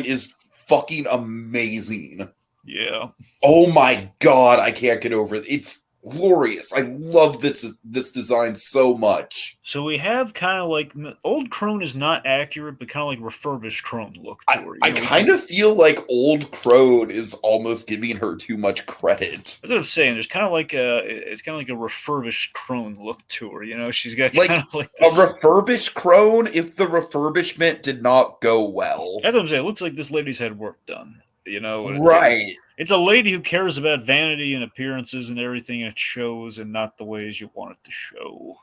is fucking amazing. Yeah. Oh my God, I can't get over it. glorious. I love this design so much. So we have kind of like old Crone is not accurate, but kind of like refurbished Crone look to her. I kind of feel like old Crone is almost giving her too much credit. That's what I'm saying. There's kind of like it's kind of like a refurbished Crone look to her. You know, she's got Like kind of like this, a refurbished Crone if the refurbishment did not go well. That's what I'm saying. It looks like this lady's had work done. You know, right? It's a lady who cares about vanity and appearances and everything, and it shows, and not the ways you want it to show.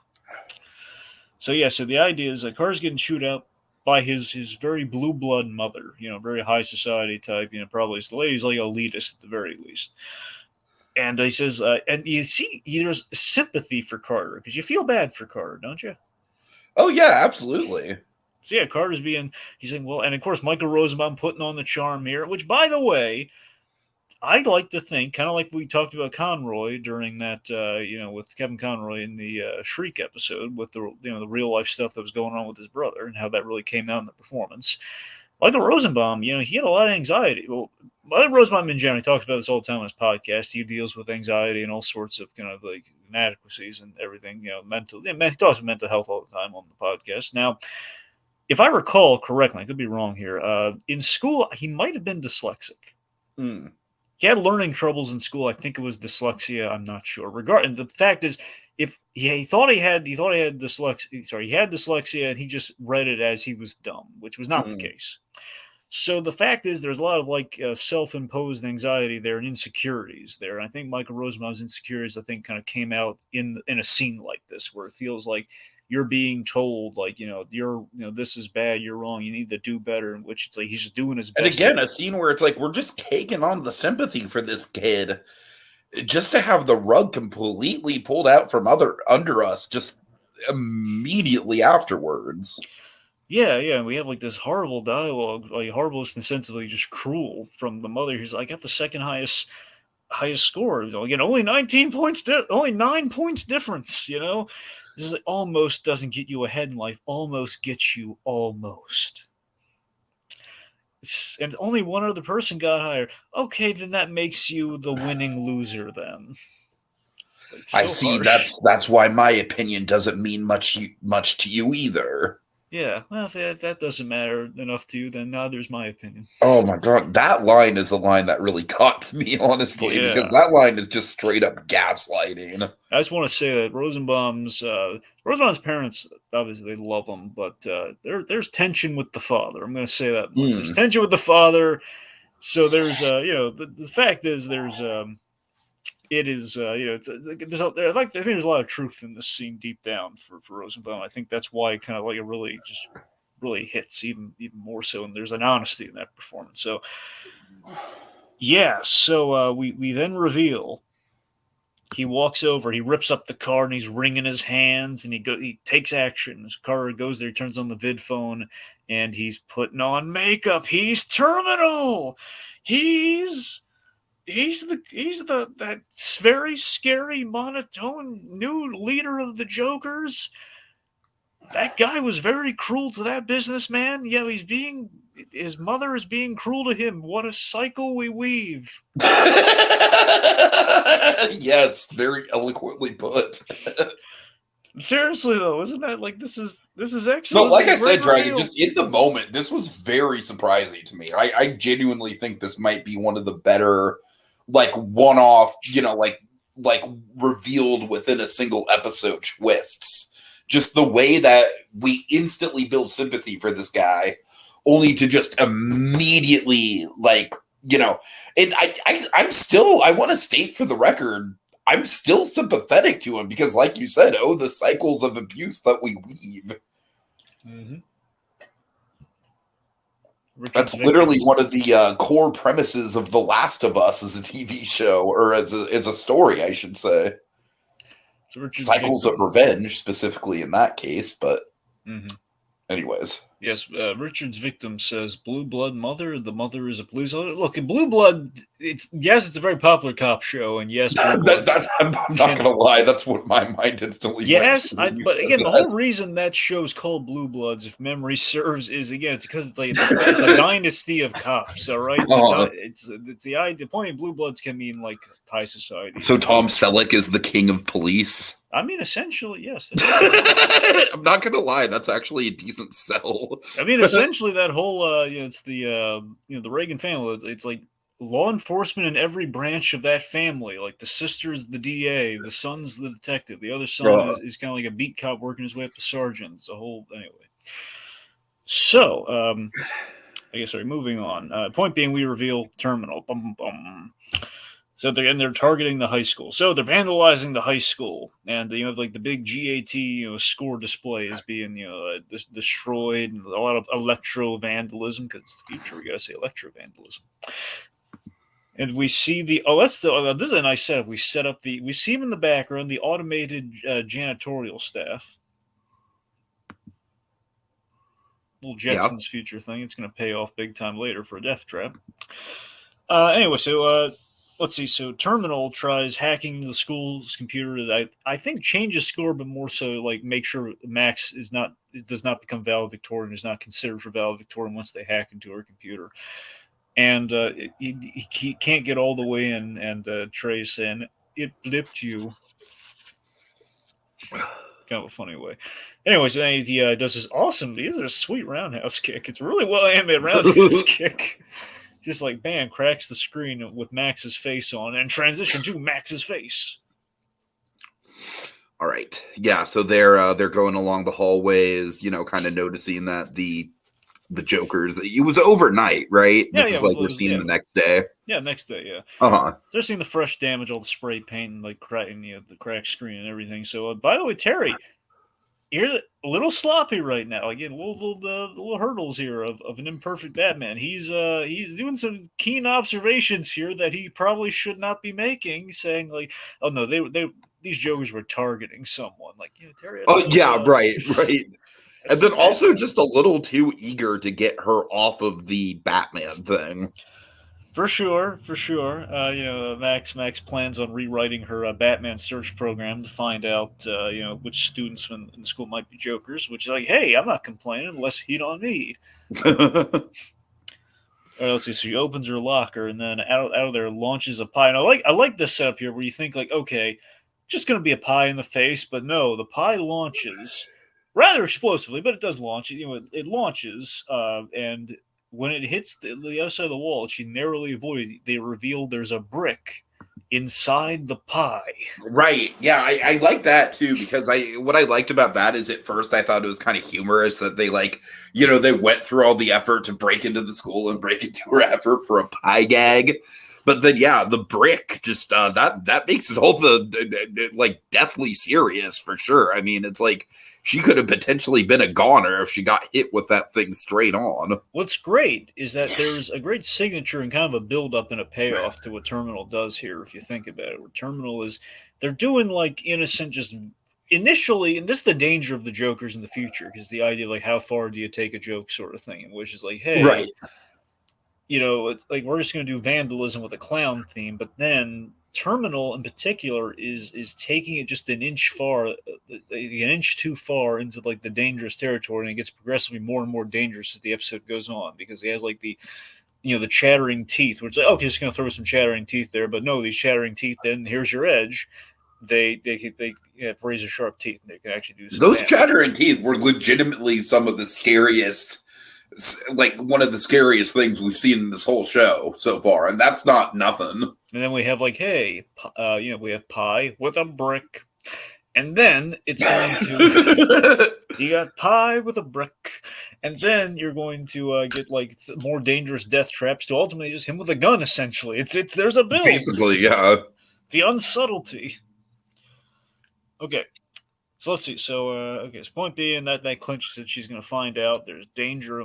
So yeah, so the idea is that Carter's getting chewed out by his very blue blood mother, you know, very high society type, you know, probably the lady's like elitist at the very least. And he says, and you see, there's sympathy for Carter because you feel bad for Carter, don't you? Oh yeah, absolutely. So yeah, Carter's he's saying, well, and of course Michael Rosenbaum putting on the charm here, which by the way, I like to think, kind of like we talked about Conroy during that, you know, with Kevin Conroy in the Shriek episode with the, you know, the real life stuff that was going on with his brother and how that really came out in the performance. Michael Rosenbaum, you know, he had a lot of anxiety. Well, Michael Rosenbaum in general, he talks about this all the time on his podcast. He deals with anxiety and all sorts of kind of like inadequacies and everything, you know, mental. He talks about mental health all the time on the podcast. Now, if I recall correctly, I could be wrong here. In school, he might have been dyslexic. Mm. He had learning troubles in school. I think it was dyslexia. I'm not sure. Regarding the fact is, if he thought he had dyslexia, he had dyslexia, and he just read it as he was dumb, which was not the case. So the fact is, there's a lot of like self-imposed anxiety there and insecurities there. And I think Michael Rosenbaum's insecurities, I think, kind of came out in a scene like this, where it feels like you're being told, like, you know, this is bad, you're wrong, you need to do better, in which it's like he's just doing his best. And again, a scene where it's like we're just taking on the sympathy for this kid, just to have the rug completely pulled out from under us just immediately afterwards. Yeah, we have like this horrible dialogue, like horrible in the sense of like just cruel from the mother. Who's like, I got the second highest score. Again, only 19 points, only 9 points difference. You know. This is almost doesn't get you ahead in life. Almost gets you almost. And only one other person got higher. Okay, then that makes you the winning loser then. So I see. Harsh. That's why my opinion doesn't mean much to you either. Yeah, well, if that doesn't matter enough to you, then neither's my opinion. Oh my god, that line is the line that really caught me, honestly, because that line is just straight up gaslighting. I just want to say that Rosenbaum's parents, obviously, they love him, but there's tension with the father. I'm going to say that much. There's tension with the father. So there's, you know, the fact is there's, it is, you know, I think there's a lot of truth in this scene deep down for Rosenbaum. I think that's why kind of like it really hits even more so, and there's an honesty in that performance. So, yeah. So we then reveal he walks over, he rips up the card, and he's wringing his hands, and he takes action. As Carter goes there, he turns on the vid phone, and he's putting on makeup. He's terminal. He's that very scary, monotone new leader of the Jokerz. That guy was very cruel to that businessman. Yeah, his mother is being cruel to him. What a cycle we weave. Yes, very eloquently put. Seriously though, isn't that like this is excellent? No, like I said, Dragon, just in the moment, this was very surprising to me. I genuinely think this might be one of the better, like, one-off, you know, like revealed within a single episode twists. Just the way that we instantly build sympathy for this guy, only to just immediately, like, you know, and I want to state for the record, I'm still sympathetic to him because, like you said, the cycles of abuse that we weave. Mm-hmm. That's literally one of the core premises of The Last of Us as a TV show, or as a story, I should say. So cycles of revenge, specifically in that case, but anyways. Yes, Richard's victim says Blue Blood mother. The mother is a police officer. Look, in Blue Blood, it's a very popular cop show, and yes, Blue Bloods I'm not can. gonna lie, that's what my mind instantly went Yes, to when you but said again, the whole that. reason that show's called Blue Bloods, if memory serves, is again it's because it's a dynasty of cops. All right, Uh, it's the point of Blue Bloods can mean like high society. so Tom Selleck is the king of police. I mean, essentially, yes. I'm not gonna lie, that's actually a decent sell. I mean, essentially, that whole it's the the Reagan family. It's like law enforcement in every branch of that family. Like the sister's the DA, the son's the detective, the other son is kind of like a beat cop working his way up to sergeant. It's a whole anyway. So, I guess sorry. Moving on. Point being, we reveal terminal. Bum, bum. So they're targeting the high school. So they're vandalizing the high school, and you have like the big GAT score display is being destroyed, and a lot of electro vandalism because it's the future. We gotta say electro vandalism. And we see this is a nice setup. We see them in the background, the automated janitorial staff. Little Jetsons future thing. It's going to pay off big time later for a death trap. Anyway, so let's see. So Terminal tries hacking into the school's computer that I think changes score, but more so like make sure Max does not become valedictorian, is not considered for valedictorian once they hack into her computer. And he can't get all the way in, and Trey's saying, "It blipped you." Kind of a funny way. Anyways, he does this awesome. He does a sweet roundhouse kick. It's a really well animated roundhouse kick. Just like bam, cracks the screen with Max's face on, and transition to Max's face. All right, yeah. So they're going along the hallways, kind of noticing that the Jokerz. It was overnight, right? This is like we're seeing the next day. Yeah, next day. Yeah. They're seeing the fresh damage, all the spray paint, and like cracking the cracked screen and everything. So, by the way, Terry, you're a little sloppy right now. Again, little hurdles here of an imperfect Batman. He's doing some keen observations here that he probably should not be making. Saying like, oh no, these Jokers were targeting someone. Like, Terry. Oh yeah, right. And then also just a little too eager to get her off of the Batman thing. For sure. Max plans on rewriting her Batman search program to find out, which students in the school might be Jokers. Which is like, hey, I'm not complaining. Less heat on me. Let's see. So she opens her locker, and then out of there launches a pie. And I like this setup here, where you think like, okay, just going to be a pie in the face, but no, the pie launches rather explosively, but it does launch. It launches, and when it hits the other side of the wall, she narrowly avoided. They reveal there's a brick inside the pie. Right. Yeah, I like that too, because what I liked about that is at first I thought it was kind of humorous that they they went through all the effort to break into the school and break into her effort for a pie gag. But then, yeah, the brick just that makes it all the deathly serious for sure. I mean, it's like she could have potentially been a goner if she got hit with that thing straight on. What's great is that there's a great signature and kind of a build up and a payoff to what Terminal does here. If you think about it, what Terminal is, they're doing like innocent, just initially, and this is the danger of the Jokers in the future, because the idea like how far do you take a joke sort of thing, which is like, hey, right. It's like we're just going to do vandalism with a clown theme, but then Terminal in particular is taking it just an inch too far into like the dangerous territory, and it gets progressively more and more dangerous as the episode goes on, because he has like the chattering teeth, which is like, okay, just going to throw some chattering teeth there, but no, these chattering teeth, then here's your edge. They have razor sharp teeth, and they can actually do those chattering teeth were legitimately some of the scariest. Like one of the scariest things we've seen in this whole show so far, and that's not nothing. And then we have like, hey, we have pie with a brick, and then it's going to you got pie with a brick, and then you're going to get like more dangerous death traps to ultimately just him with a gun. Essentially, it's there's a build. Basically, yeah. The unsubtlety. Okay. So let's see. So, so point being that clinches that she's going to find out there's danger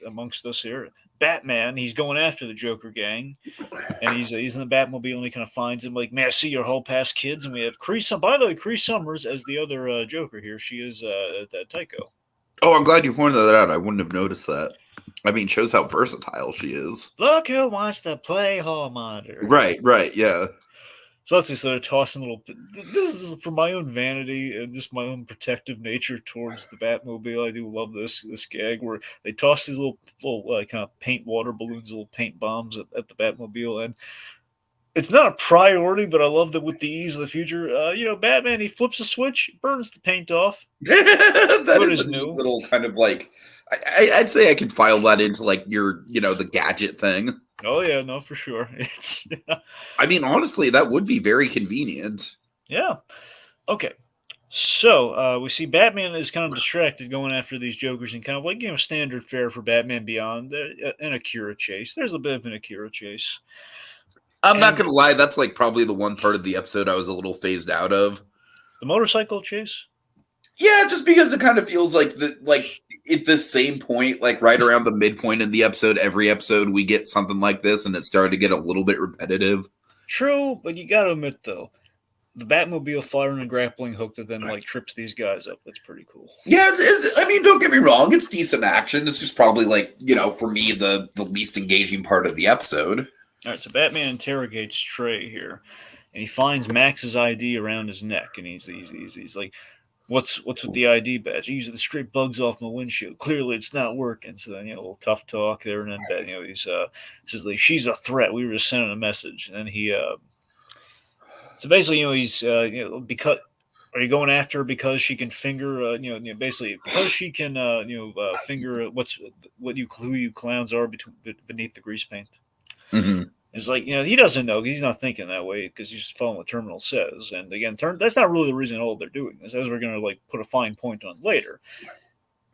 amongst us here. Batman, he's going after the Joker gang, and he's in the Batmobile, and he kind of finds him like, "May I see your hall pass, kids?" And we have By the way, Cree Summers as the other Joker here. She is Tycho. Oh, I'm glad you pointed that out. I wouldn't have noticed that. I mean, shows how versatile she is. Look who wants to play hall monitor. Right, yeah. So let's see. So they're tossing little. This is for my own vanity and just my own protective nature towards the Batmobile. I do love this gag where they toss these little kind of paint water balloons, little paint bombs at the Batmobile, and it's not a priority, but I love that with the ease of the future. Batman, he flips a switch, burns the paint off. That What is is a new? neat little kind of like. I'd say I could file that into like your, the gadget thing. Oh yeah, no, for sure. It's I mean, honestly, that would be very convenient. yeah. Okay. So we see Batman is kind of distracted going after these Jokers and kind of like standard fare for Batman Beyond, an Akira chase. There's a bit of an Akira chase. I'm not And gonna lie, that's like probably the one part of the episode I was a little phased out of. the motorcycle chase. Yeah, just because it kind of feels like at this same point, like right around the midpoint in the episode, every episode we get something like this, and it started to get a little bit repetitive. True, but you got to admit though, the Batmobile firing a grappling hook that then like trips these guys up. That's pretty cool. Yeah, I mean, don't get me wrong, it's decent action. It's just probably like, for me, the least engaging part of the episode. All right, so Batman interrogates Trey here, and he finds Max's ID around his neck, and he's like, "What's with the ID badge? I use the straight bugs off my windshield. Clearly, it's not working." So then, a little tough talk there, and then he says like, "She's a threat. We were just sending a message." And then so basically, he's because. Are you going after her because she can finger, basically because she can, finger who you clowns are beneath the grease paint? Mm-hmm. It's like, he doesn't know. He's not thinking that way because he's just following what Terminal says. And again, that's not really the reason all they're doing this, as we're going to put a fine point on later.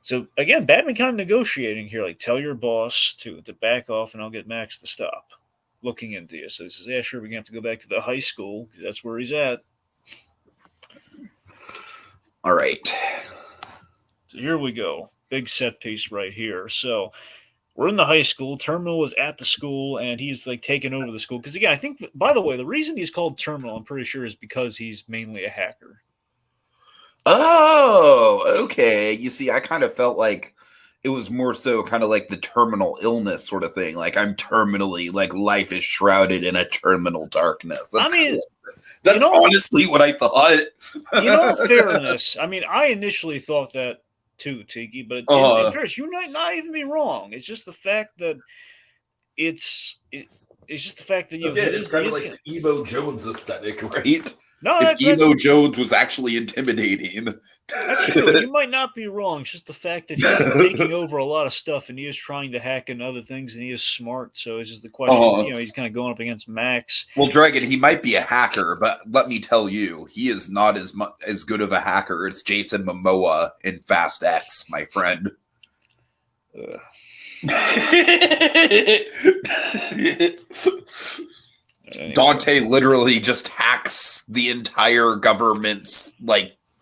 So again, Batman kind of negotiating here, like tell your boss to back off, and I'll get Max to stop looking into you. So he says, yeah, sure, we're going to have to go back to the high school because that's where he's at. All right. So here we go. Big set piece right here. So we're in the high school. Terminal is at the school, and he's taking over the school. Because again, I think, by the way, the reason he's called Terminal, I'm pretty sure, is because he's mainly a hacker. Oh, okay. You see, I kind of felt like it was more so kind of like the terminal illness sort of thing. Like I'm terminally, like life is shrouded in a terminal darkness. That's honestly what I thought. In all fairness, I initially thought that too, Tiki, but in fairness, you might not even be wrong. It's just the fact that it's just the fact that it's kind of like the Emo Jones aesthetic, right? No, if Emo Jones was actually intimidating. That's true. You might not be wrong. It's just the fact that he's taking over a lot of stuff, and he is trying to hack into other things, and he is smart. So it's just the question. He's kind of going up against Max. Well, Dragon, he might be a hacker, but let me tell you, he is not as good of a hacker as Jason Momoa in Fast X, my friend. Dante literally just hacks the entire government's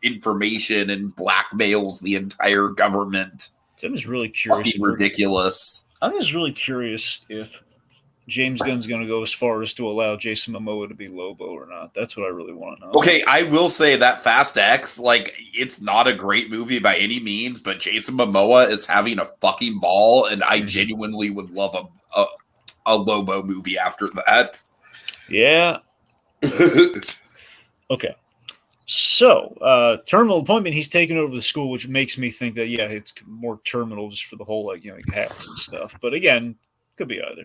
information and blackmails the entire government. I'm just really curious. Ridiculous. I'm just really curious if James Gunn's going to go as far as to allow Jason Momoa to be Lobo or not. That's what I really want to know. Okay, I will say that Fast X, it's not a great movie by any means, but Jason Momoa is having a fucking ball, and I genuinely would love a Lobo movie after that. Yeah. Okay. So, Terminal appointment, he's taken over the school, which makes me think that, it's more Terminal just for the whole, hacks and stuff. But again, could be either.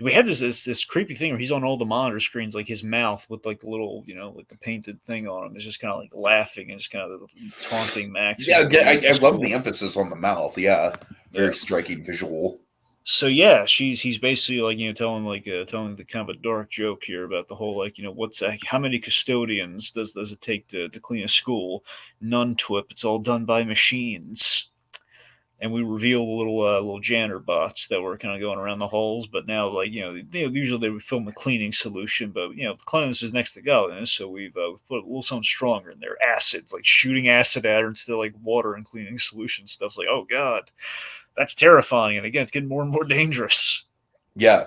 We have this creepy thing where he's on all the monitor screens, like his mouth with the little, the painted thing on him. It's just kind of laughing and just kind of taunting Max. Yeah, I love the emphasis on the mouth. Yeah. Very striking visual. So he's basically telling the kind of a dark joke here about the whole how many custodians does it take to clean a school? None, Twip. It's all done by machines. And we reveal little janitor bots that were kind of going around the halls, but now usually they would film a cleaning solution, but cleanliness is next to godliness, so we've put a little something stronger in there. Acids, shooting acid at her instead of water and cleaning solution stuff. It's oh god. That's terrifying, and again, it's getting more and more dangerous. Yeah.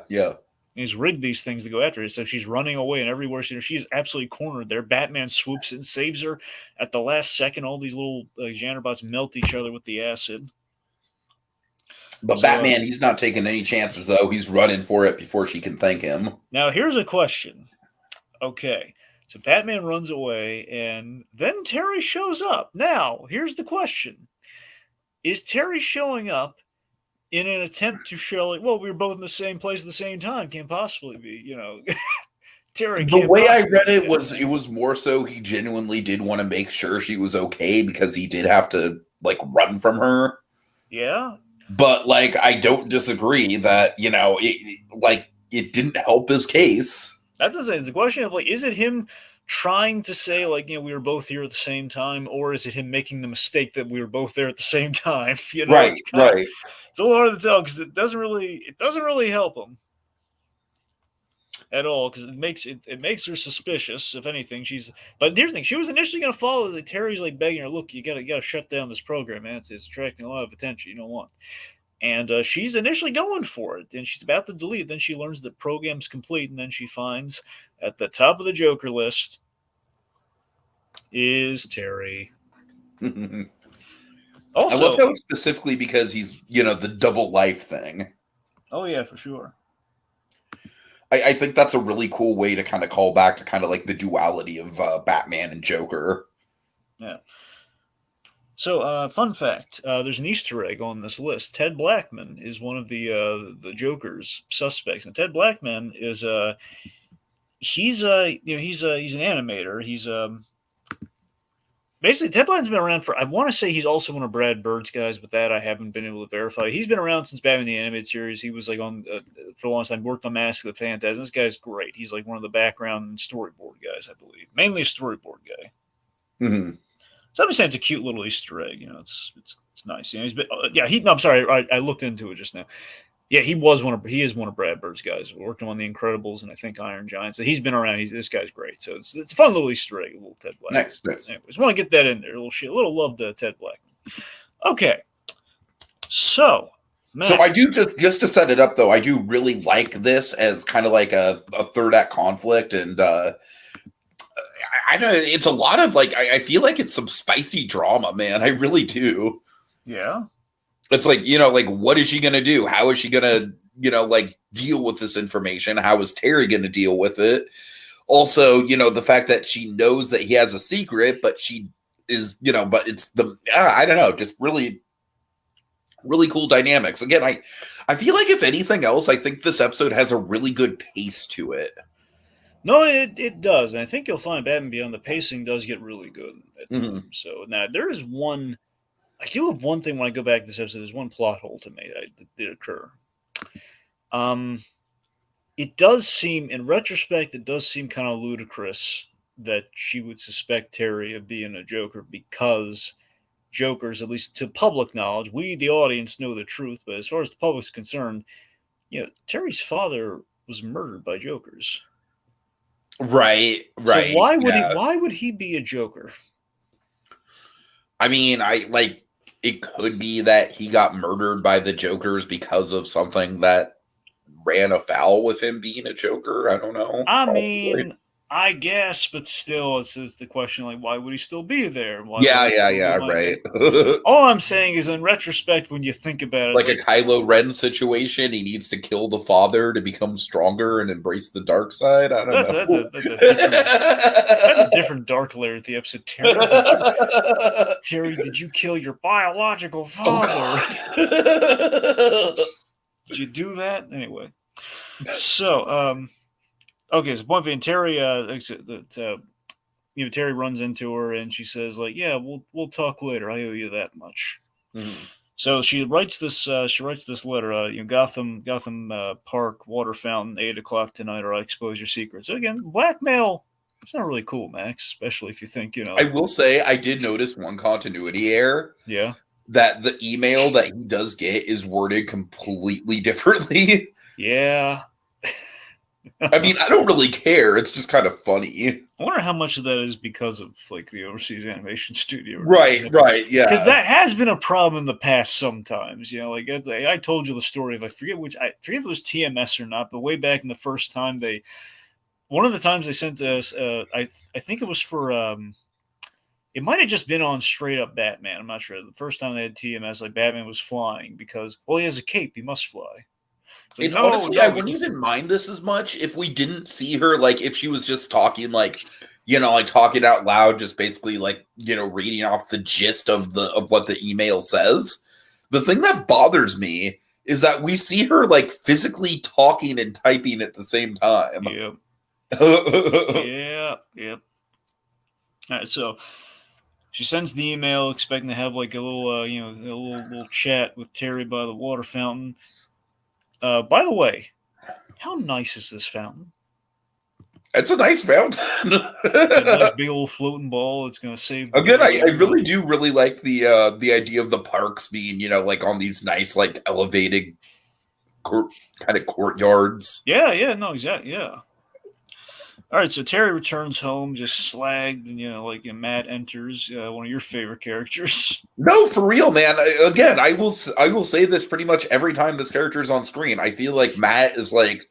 He's rigged these things to go after her. So she's running away, and everywhere she's absolutely cornered there. Batman swoops in, saves her at the last second. All these little Janderbots melt each other with the acid. But so, Batman, he's not taking any chances, though. He's running for it before she can thank him. Now, here's a question. Okay, so Batman runs away, and then Terry shows up. Now, here's the question. Is Terry showing up in an attempt to show, like, well, we were both in the same place at the same time? Can't possibly be, Terry. The way I read it was more so he genuinely did want to make sure she was okay because he did have to, like, run from her. Yeah. But, like, I don't disagree that, it didn't help his case. That's what I'm saying. It's a question of, like, is it him trying to say, like, we were both here at the same time, or is it him making the mistake that we were both there at the same time? Right, it's a little hard to tell because it doesn't really help him at all, because it makes her suspicious. If anything, but here's the thing: she was initially going to follow. Like, Terry's like begging her, "Look, you gotta shut down this program, man. It's attracting a lot of attention. You don't want." And she's initially going for it, and she's about to delete. Then she learns the program's complete, and then she finds at the top of the Joker list is Terry. Also, I love how specifically because he's the double life thing. Oh yeah, for sure. I think that's a really cool way to kind of call back to kind of like the duality of Batman and Joker. Yeah. So, fun fact: there's an Easter egg on this list. Ted Blackman is one of the Joker's suspects, and Ted Blackman is he's an animator. He's basically Ted Blackman's been around for. I want to say he's also one of Brad Bird's guys, but that I haven't been able to verify. He's been around since Batman the Animated Series. He was like on for a long time. Worked on Mask of the Phantasm. This guy's great. He's like one of the background and storyboard guys, I believe. Mainly a storyboard guy. Mm-hmm. So I'm just saying it's a cute little Easter egg. It's nice. He's been I'm sorry. I looked into it just now. Yeah, he is one of Brad Bird's guys. Worked on The Incredibles and I think Iron Giant. So he's been around. This guy's great. So it's a fun little Easter egg, a little Ted Blackman. Nice. Anyways, want to get that in there. A little love to Ted Blackman. Okay. So I do just to set it up though, I do really like this as kind of like a third act conflict, and I don't know, it's a lot of like I feel like it's some spicy drama, man. I really do. Yeah. It's like, like what is she gonna do? How is she gonna, like deal with this information? How is Terry gonna deal with it? Also, the fact that she knows that he has a secret, but she is, but it's I don't know, just really, really cool dynamics. Again, I feel like if anything else, I think this episode has a really good pace to it. No, it does. And I think you'll find Batman Beyond, the pacing does get really good. Mm-hmm. So now there is I do have one thing when I go back to this episode. There's one plot hole to me that did occur. It does seem, in retrospect, it does seem kind of ludicrous that she would suspect Terry of being a Joker, because Joker's, at least to public knowledge, we, the audience, know the truth. But as far as the public's concerned, Terry's father was murdered by Jokerz. Right. So why would he be a Joker? I mean, it could be that he got murdered by the Jokerz because of something that ran afoul with him being a Joker. I don't know. I mean, I guess, but still, it's the question, like, why would he still be there? Right. All I'm saying is, in retrospect, when you think about it, like a Kylo Ren situation, he needs to kill the father to become stronger and embrace the dark side. I don't know. That's a different dark layer at the episode. Terry, did you kill your biological father? Did you do that? Anyway. So, okay, so point being, Terry, Terry runs into her and she says, like, yeah, we'll talk later. I owe you that much. Mm-hmm. So she writes this letter, Gotham Park, water fountain, 8:00 tonight, or I expose your secrets. So again, blackmail, it's not really cool, Max, especially if you think, I will say, I did notice one continuity error. Yeah. That the email that he does get is worded completely differently. Yeah. I mean, I don't really care. It's just kind of funny. I wonder how much of that is because of like the overseas animation studio, Right, yeah. Because that has been a problem in the past sometimes. Like I told you the story of I forget if it was TMS or not, but way back in the first time one of the times they sent us, I think it was for it might have just been on straight up Batman. I'm not sure. The first time they had TMS, like Batman was flying because he has a cape, he must fly. It's like, and honestly, I wouldn't even mind this as much if we didn't see her, like, if she was just talking, like, like talking out loud, just basically, like, reading off the gist of what the email says. The thing that bothers me is that we see her, like, physically talking and typing at the same time. Yep. Yep. All right, so she sends the email expecting to have like a little, a little chat with Terry by the water fountain. By the way, how nice is this fountain? It's a nice fountain. A nice big old floating ball. It's going to save. Again, I really do really like the idea of the parks being, like on these nice, like elevated kind of courtyards. Yeah, no, exactly, yeah. All right, so Terry returns home just slagged, and Matt enters, one of your favorite characters. No, for real, man. Again, I will say this pretty much every time this character is on screen. I feel like Matt is like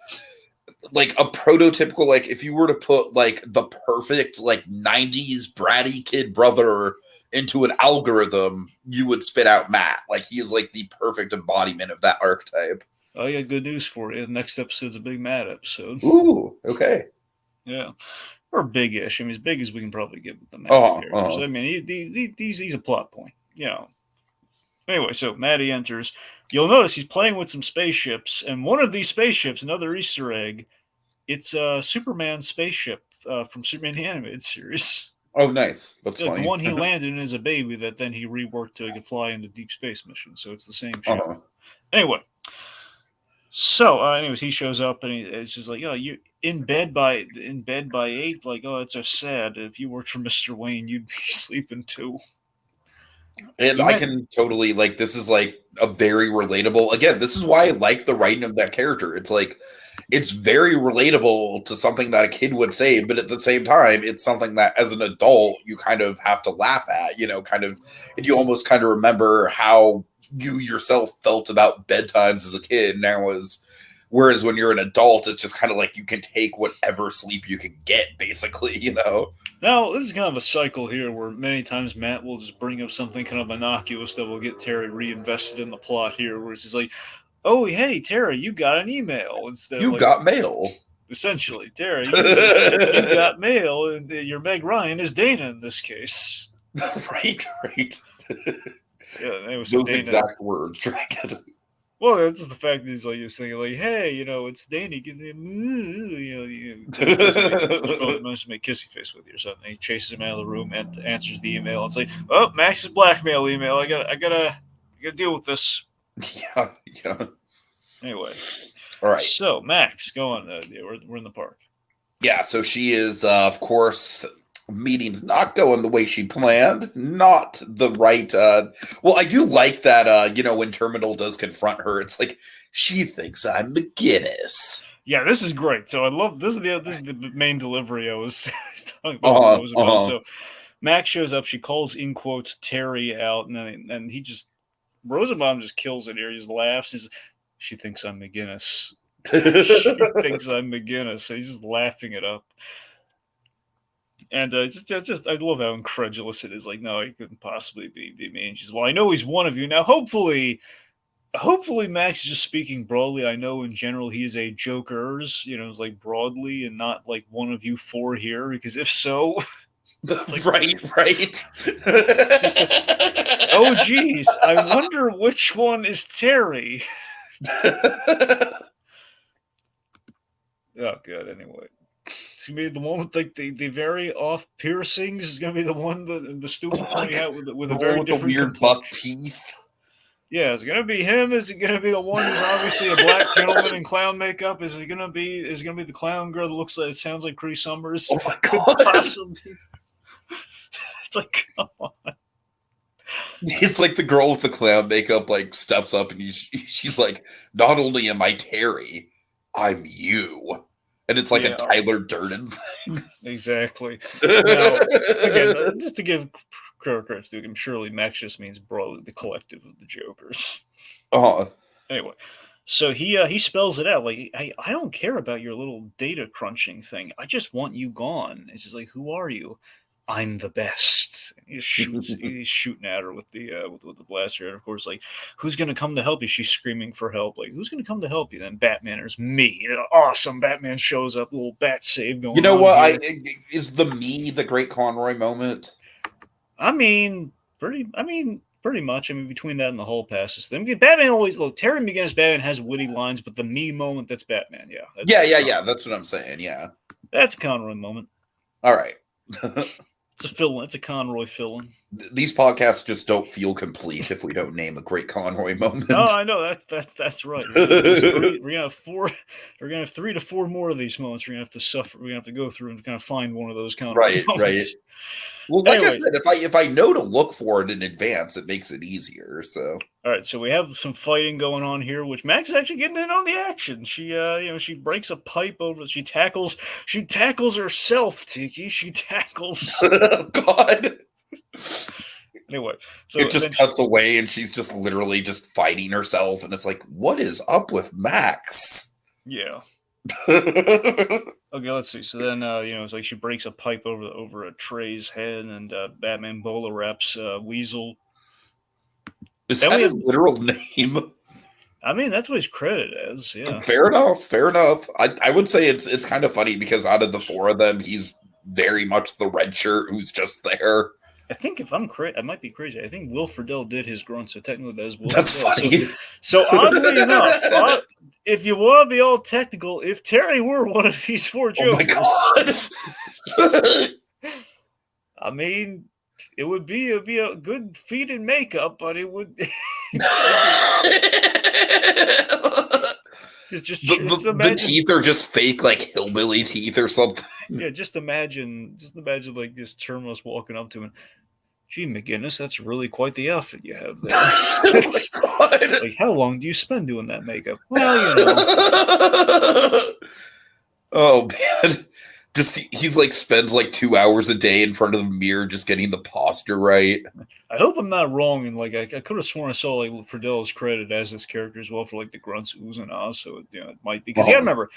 a prototypical, like, if you were to put like the perfect like 90s bratty kid brother into an algorithm, you would spit out Matt. Like, he is like the perfect embodiment of that archetype. Oh yeah, good news for you. The next episode's a big Matt episode. Ooh, okay. Yeah, or big-ish. I mean, as big as we can probably get with the Matt characters. I mean, he's a plot point. Anyway, so Maddie enters. You'll notice he's playing with some spaceships, and one of these spaceships, another Easter egg, it's a Superman spaceship from Superman the Animated Series. Oh, nice. That's like funny. The one he landed in as a baby that then he reworked to could fly into deep space missions. So it's the same ship. Anyway. So, anyways, he shows up and it's just like, you in bed by 8. Like, oh, it's so sad. If you worked for Mr. Wayne, you'd be sleeping too. And I can totally, like, this is like a very relatable. Again, this is why I like the writing of that character. It's like, it's very relatable to something that a kid would say, but at the same time, it's something that as an adult you kind of have to laugh at. And you almost kind of remember how you yourself felt about bedtimes as a kid. Whereas when you're an adult, it's just kind of like you can take whatever sleep you can get, basically. Now, this is kind of a cycle here where many times Matt will just bring up something kind of innocuous that will get Terry reinvested in the plot here, where it's just like, oh, hey, Terry, you got an email. Instead you got mail. Essentially, Terry, you got mail, and your Meg Ryan is Dana in this case. Right. Yeah, it was those exact words, Dragon. Well, that's just the fact that he's like, thinking like, hey, it's Danny, give me wants to make kissy face with you or something. He chases him out of the room and answers the email. It's like, oh, Max's blackmail email. I gotta deal with this. Yeah. Anyway, all right. So Max, go on. We're in the park. Yeah. So she is, of course. Meeting's not going the way she planned. Not the right. Well, I do like that. When Terminal does confront her, it's like she thinks I'm McGinnis. Yeah, this is great. So I love this. Is the main delivery I was talking about. So Max shows up. She calls in quotes Terry out, and he just Rosenbaum just kills it here. He just laughs. She thinks I'm McGinnis. She thinks I'm McGinnis. He's just laughing it up. And just I love how incredulous it is. Like, no, he couldn't possibly be me. And she's, well, I know he's one of you. Now, hopefully Max is just speaking broadly. I know in general he is a Jokerz, it's like broadly and not like one of you 4 here. Because if so, like, right. Oh, geez, I wonder which one is Terry. Oh, good. Anyway. It's going to be the one with like the very off piercings. It's going to be the one the stupid pointing out with a very different weird buck teeth. Yeah, is it going to be him? Is it going to be the one who's obviously a black gentleman in clown makeup? Is it going to be the clown girl that looks like, it sounds like Cree Summers? Oh my God. Possibly. It's like, come on. It's like the girl with the clown makeup like steps up and she's like, not only am I Terry, I'm you. And it's like a Tyler Durden thing. Exactly. Now, again, just to give credit to him, surely Max just means broadly the collective of the Jokerz. Anyway, so he spells it out like, I don't care about your little data crunching thing. I just want you gone. It's just like, who are you? I'm the best. He's shooting at her with the blaster. And of course, like, who's gonna come to help you? She's screaming for help. Like, who's gonna come to help you? Then Batmaners, me. Awesome. Batman shows up. Little bat save going on. You know what? Is the me the Great Conroy moment? I mean, pretty much. I mean, between that and the whole passes thing, Batman always Terry McGinnis Batman has witty lines, but the me moment, that's Batman. Yeah. Yeah. That's what I'm saying. Yeah. That's a Conroy moment. All right. It's a fill-in. It's a Conroy fill-in. These podcasts just don't feel complete if we don't name a Great Conroy moment. No, I know that's right. We're gonna have 4. We're gonna have 3 to 4 more of these moments. We're gonna have to suffer. We're gonna have to go through and kind of find one of those Conroy moments. Right. Well, like I said, if I know to look for it in advance, it makes it easier. So, all right. So we have some fighting going on here, which Max is actually getting in on the action. She, she breaks a pipe over. She tackles herself. Tiki. She tackles. God. Anyway, so it just cuts away, and she's just literally just fighting herself, and it's like, what is up with Max? Yeah. Okay, let's see. So then, it's like she breaks a pipe over a Trey's head, and Batman Bola wraps Weasel. Is that his literal name? I mean, that's what he's credited as. Yeah. Fair enough. I would say it's kind of funny because out of the 4 of them, he's very much the red shirt who's just there. I think if I'm crazy, I might be crazy. I think Will Friedle did his grunt, so technically that is Will That's Friedle. funny. So oddly enough, if you want to be all technical, if Terry were one of these 4 Jokers, I mean, it would be a good feat in makeup, but it would. Just the teeth are just fake, like hillbilly teeth or something. Yeah, just imagine like this terminus walking up to him. Gee, McGinnis, that's really quite the outfit you have there. Oh my God. Like, how long do you spend doing that makeup? Well, Oh man. He's like spends like 2 hours a day in front of the mirror just getting the posture right. I hope I'm not wrong, and like I could have sworn I saw like Friedle's credit as this character as well for like the grunts, oohs, and ahs. So it might be because you gotta remember,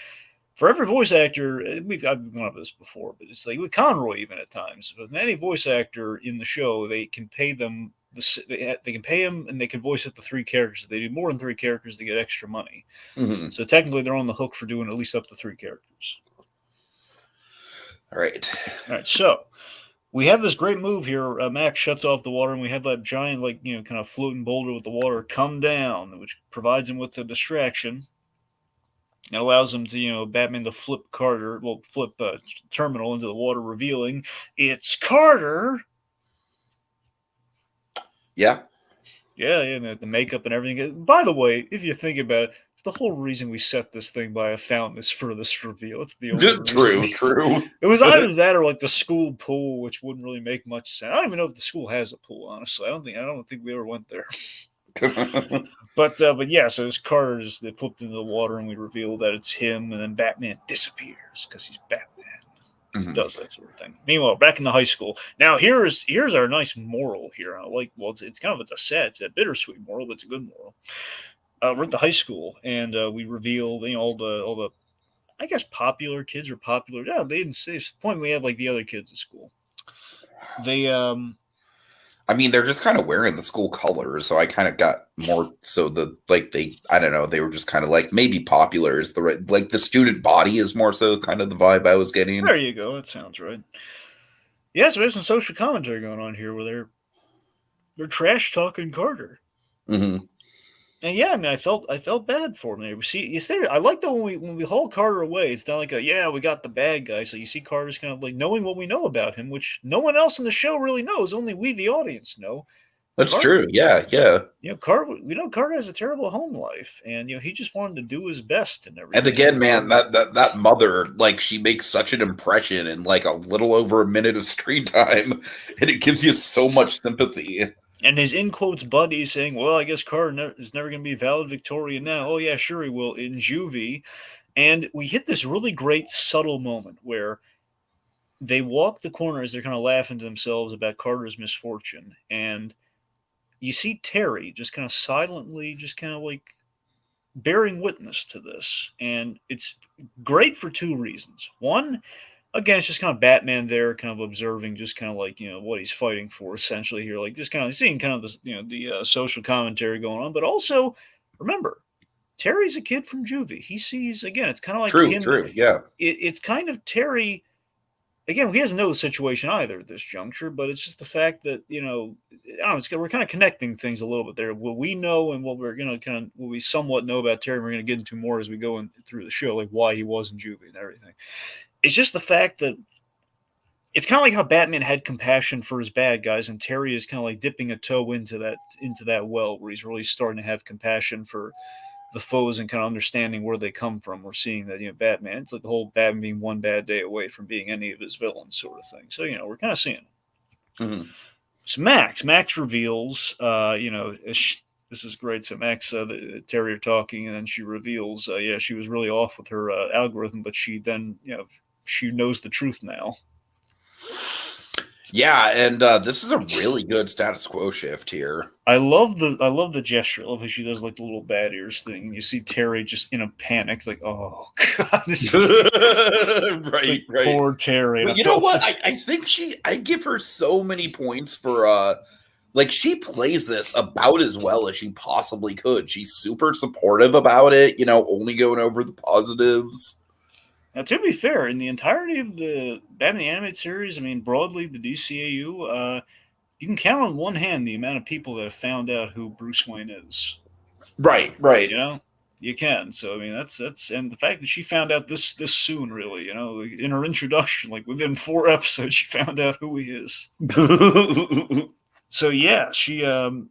for every voice actor, I've gone over this before, but it's like with Conroy even at times. With any voice actor in the show, they can pay them they can pay them and they can voice up to 3 characters. If they do more than 3 characters, they get extra money. Mm-hmm. So technically, they're on the hook for doing at least up to 3 characters. All right. So we have this great move here. Max shuts off the water, and we have that giant, kind of floating boulder with the water come down, which provides him with a distraction. It allows him to, Batman to flip Terminal into the water, revealing it's Carter. Yeah. Yeah, the makeup and everything. By the way, if you think about it, the whole reason we set this thing by a fountain is for this reveal. It's the only reason. True. It was either that or like the school pool, which wouldn't really make much sense. I don't even know if the school has a pool, honestly. I don't think we ever went there. But yeah, so it's Carter's that flipped into the water, and we reveal that it's him, and then Batman disappears because he's Batman. Mm-hmm. Does that sort of thing. Meanwhile, back in the high school. Now here's our nice moral here. It's a bittersweet moral, but it's a good moral. We're at the high school, and we reveal all the I guess popular kids are popular. Yeah, they didn't say. At the point we had like the other kids at school. They I mean, they're just kind of wearing the school colors, so I kind of got more so I don't know, they were just kind of like maybe popular is the right, like the student body is more so kind of the vibe I was getting. There you go. That sounds right. Yeah, so we have some social commentary going on here where they're trash talking Carter. Mm-hmm. And yeah, I mean, I felt bad for him. I like that when we haul Carter away, it's not like we got the bad guy. So you see Carter's kind of like knowing what we know about him, which no one else in the show really knows. Only we, the audience, know. That's true. Yeah. Carter has a terrible home life, and he just wanted to do his best and everything. And again, man, that mother, like, she makes such an impression in like a little over a minute of screen time, and it gives you so much sympathy. And his in quotes buddy saying, "Well, I guess Carter is never going to be valid Victorian now." Oh yeah, sure he will in juvie. And we hit this really great subtle moment where they walk the corner as they're kind of laughing to themselves about Carter's misfortune. And you see Terry just kind of silently, just kind of like bearing witness to this. And it's great for two reasons. One, again, it's just kind of Batman there, kind of observing, just kind of like, what he's fighting for essentially here, like just kind of seeing kind of the, the social commentary going on. But also, remember, Terry's a kid from juvie. He sees, again, it's kind of like him. True, yeah. It's kind of Terry. Again, he doesn't know the situation either at this juncture, but it's just the fact that, I don't know, we're kind of connecting things a little bit there. What we know and what we're going to kind of, what we somewhat know about Terry, we're going to get into more as we go through the show, like why he was in juvie and everything. It's just the fact that it's kind of like how Batman had compassion for his bad guys, and Terry is kind of like dipping a toe into that well, where he's really starting to have compassion for the foes and kind of understanding where they come from. We're seeing that, Batman, it's like the whole Batman being one bad day away from being any of his villains sort of thing. So, we're kind of seeing it. Mm-hmm. So Max reveals, this is great. So Max, Terry are talking, and then she reveals, she was really off with her algorithm, but she then, she knows the truth now. Yeah, and this is a really good status quo shift here. I love the gesture. I love how she does like the little bad ears thing. And you see Terry just in a panic, like, oh god, this is right. Poor Terry. But you know what? I think I give her so many points for like she plays this about as well as she possibly could. She's super supportive about it, only going over the positives. Now, to be fair, in the entirety of the Batman animated series, I mean, broadly, the DCAU, you can count on one hand the amount of people that have found out who Bruce Wayne is. Right. You can. So, I mean, that's, and the fact that she found out this soon, really, in her introduction, like within 4 episodes, she found out who he is. So, yeah, she, so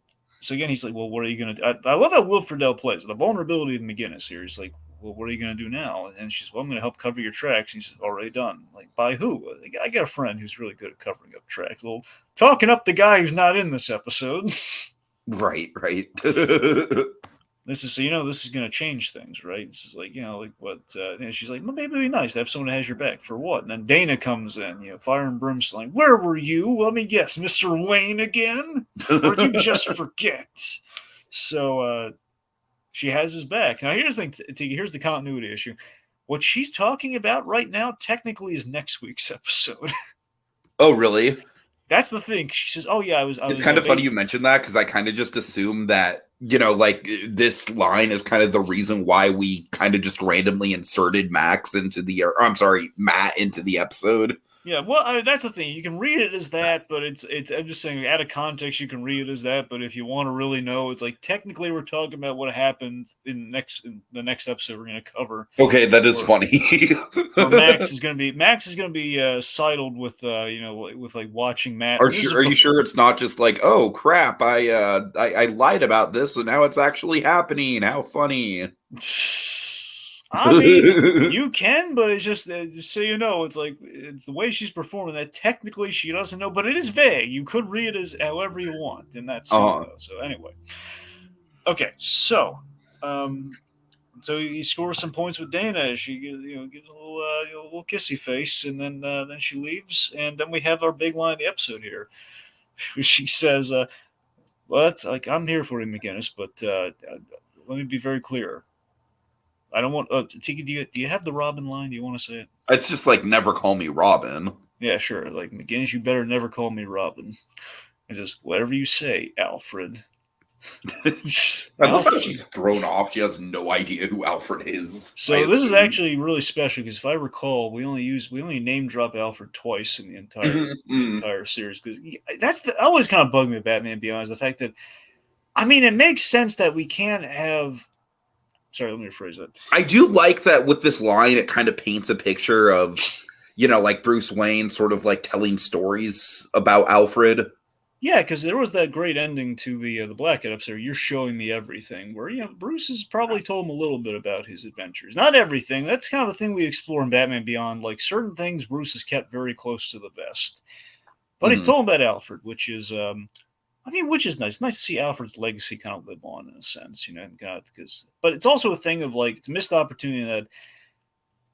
again, he's like, well, what are you going to do? I love how Will Friedle plays the vulnerability of McGinnis here. He's like, well, what are you going to do now? And she's, well, I'm going to help cover your tracks. And he says, already done. Like, by who? I got a friend who's really good at covering up tracks. Well, talking up the guy who's not in this episode. Right. This is, this is going to change things, right? This is like, what? And she's like, well, maybe it'd be nice to have someone that has your back for what? And then Dana comes in, fire and brimstone. Where were you? Let me guess, Mr. Wayne again? Or did you just forget? So, she has his back. Now, here's the thing, Tiki. Here's the continuity issue. What she's talking about right now technically is next week's episode. Oh, really? That's the thing. She says, oh, yeah, It's kind of funny you mentioned that because I kind of just assumed that, like this line is kind of the reason why we kind of just randomly inserted Matt into the episode. Yeah, well, that's the thing. You can read it as that, but it's. I'm just saying, out of context, you can read it as that. But if you want to really know, it's like technically we're talking about what happened in the next episode we're going to cover. Okay, that is funny. Max is going to be sidled with with like watching Matt. Are you sure it's not just like, oh crap, I lied about this and now it's actually happening? How funny. I mean, you can, but it's just so you know, it's like it's the way she's performing that technically she doesn't know, but it is vague. You could read it as however you want in that scene. So anyway, okay, so he scores some points with Dana as she gives a little kissy face, and then she leaves, and then we have our big line of the episode here. She says, "Well, that's like I'm here for you, McGinnis, but let me be very clear." I don't want Tiki. Do you have the Robin line? Do you want to say it? It's just like never call me Robin. Yeah, sure. Like McGinnis, you better never call me Robin. It's just whatever you say, Alfred. I love how she's thrown off. She has no idea who Alfred is. So this is actually really special because if I recall, we only name drop Alfred twice in the entire series because that always kind of bugged me about Batman Beyond is the fact that it makes sense that we can't have. Sorry, let me rephrase that. I do like that with this line, it kind of paints a picture of, like Bruce Wayne sort of like telling stories about Alfred. Yeah, because there was that great ending to the Blackhead episode. You're showing me everything, where Bruce has probably told him a little bit about his adventures. Not everything. That's kind of the thing we explore in Batman Beyond. Like certain things, Bruce has kept very close to the vest, but he's told him about Alfred, which is which is nice. Nice to see Alfred's legacy kind of live on in a sense, but it's also a thing of like it's a missed opportunity that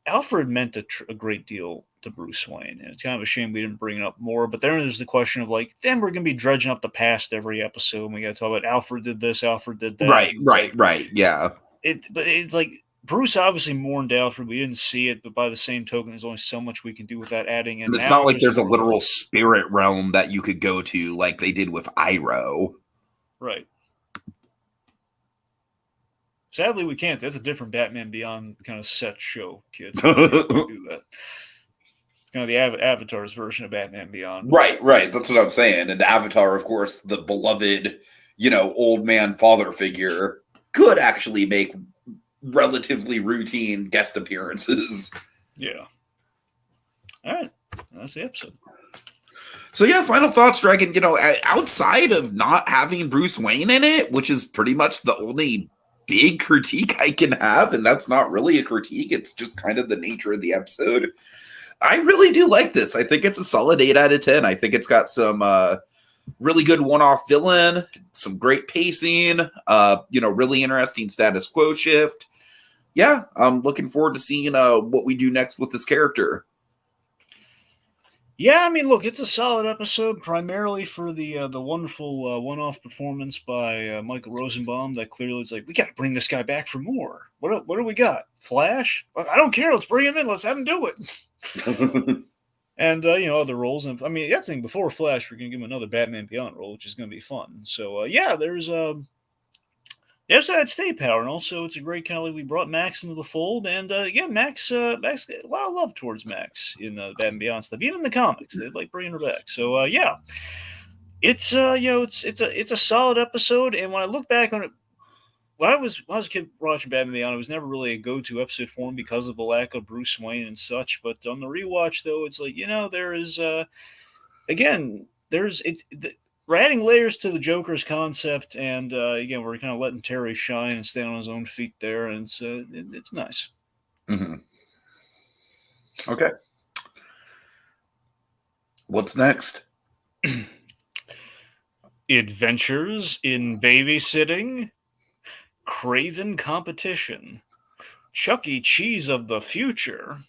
Alfred meant a great deal to Bruce Wayne, and it's kind of a shame we didn't bring it up more. But then there's the question of like, then we're gonna be dredging up the past every episode, and we got to talk about Alfred did this, Alfred did that. Right. Yeah. But it's like Bruce obviously mourned Alfred. We didn't see it, but by the same token, there's only so much we can do without adding in. And it's not like there's a literal spirit realm that you could go to like they did with Iroh. Right. Sadly, we can't. That's a different Batman Beyond kind of set show, kids. We can't do that. It's kind of the Avatar's version of Batman Beyond. Right. That's what I'm saying. And Avatar, of course, the beloved, old man father figure, could actually make relatively routine guest appearances. Yeah. All right. That's the episode. So yeah, final thoughts, Dragon. Outside of not having Bruce Wayne in it, which is pretty much the only big critique I can have, and that's not really a critique, it's just kind of the nature of the episode. I really do like this. I think it's a solid 8 out of 10. I think it's got some really good one-off villain, some great pacing, really interesting status quo shift. Yeah, I'm looking forward to seeing what we do next with this character. Yeah, I mean, look, it's a solid episode, primarily for the wonderful one-off performance by Michael Rosenbaum. That clearly is like, we got to bring this guy back for more. What do we got? Flash? I don't care. Let's bring him in. Let's have him do it. And other roles. And I mean, that's the thing. Before Flash, we're gonna give him another Batman Beyond role, which is gonna be fun. So there's the episode had stay power, and also it's a great kind of like we brought Max into the fold, and Max a lot of love towards Max in Batman Beyond stuff, even in the comics. They like bringing her back. So it's it's a solid episode, and when I look back on it, when I was a kid watching Batman Beyond, it was never really a go-to episode for him because of the lack of Bruce Wayne and such. But on the rewatch, though, it's like there is we're adding layers to the Joker's concept, and again, we're kind of letting Terry shine and stand on his own feet there, and it's nice. Mm-hmm. Okay. What's next? Adventures in babysitting, Craven competition, Chuck E. Cheese of the future.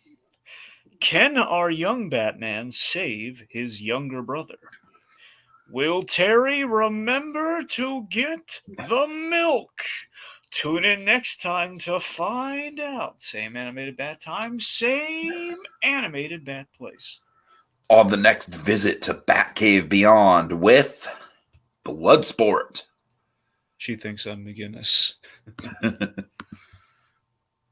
Can our young Batman save his younger brother? Will Terry remember to get the milk? Tune in next time to find out. Same animated bat time, same animated bat place. On the next visit to Batcave Beyond with Bloodsport. She thinks I'm McGinnis.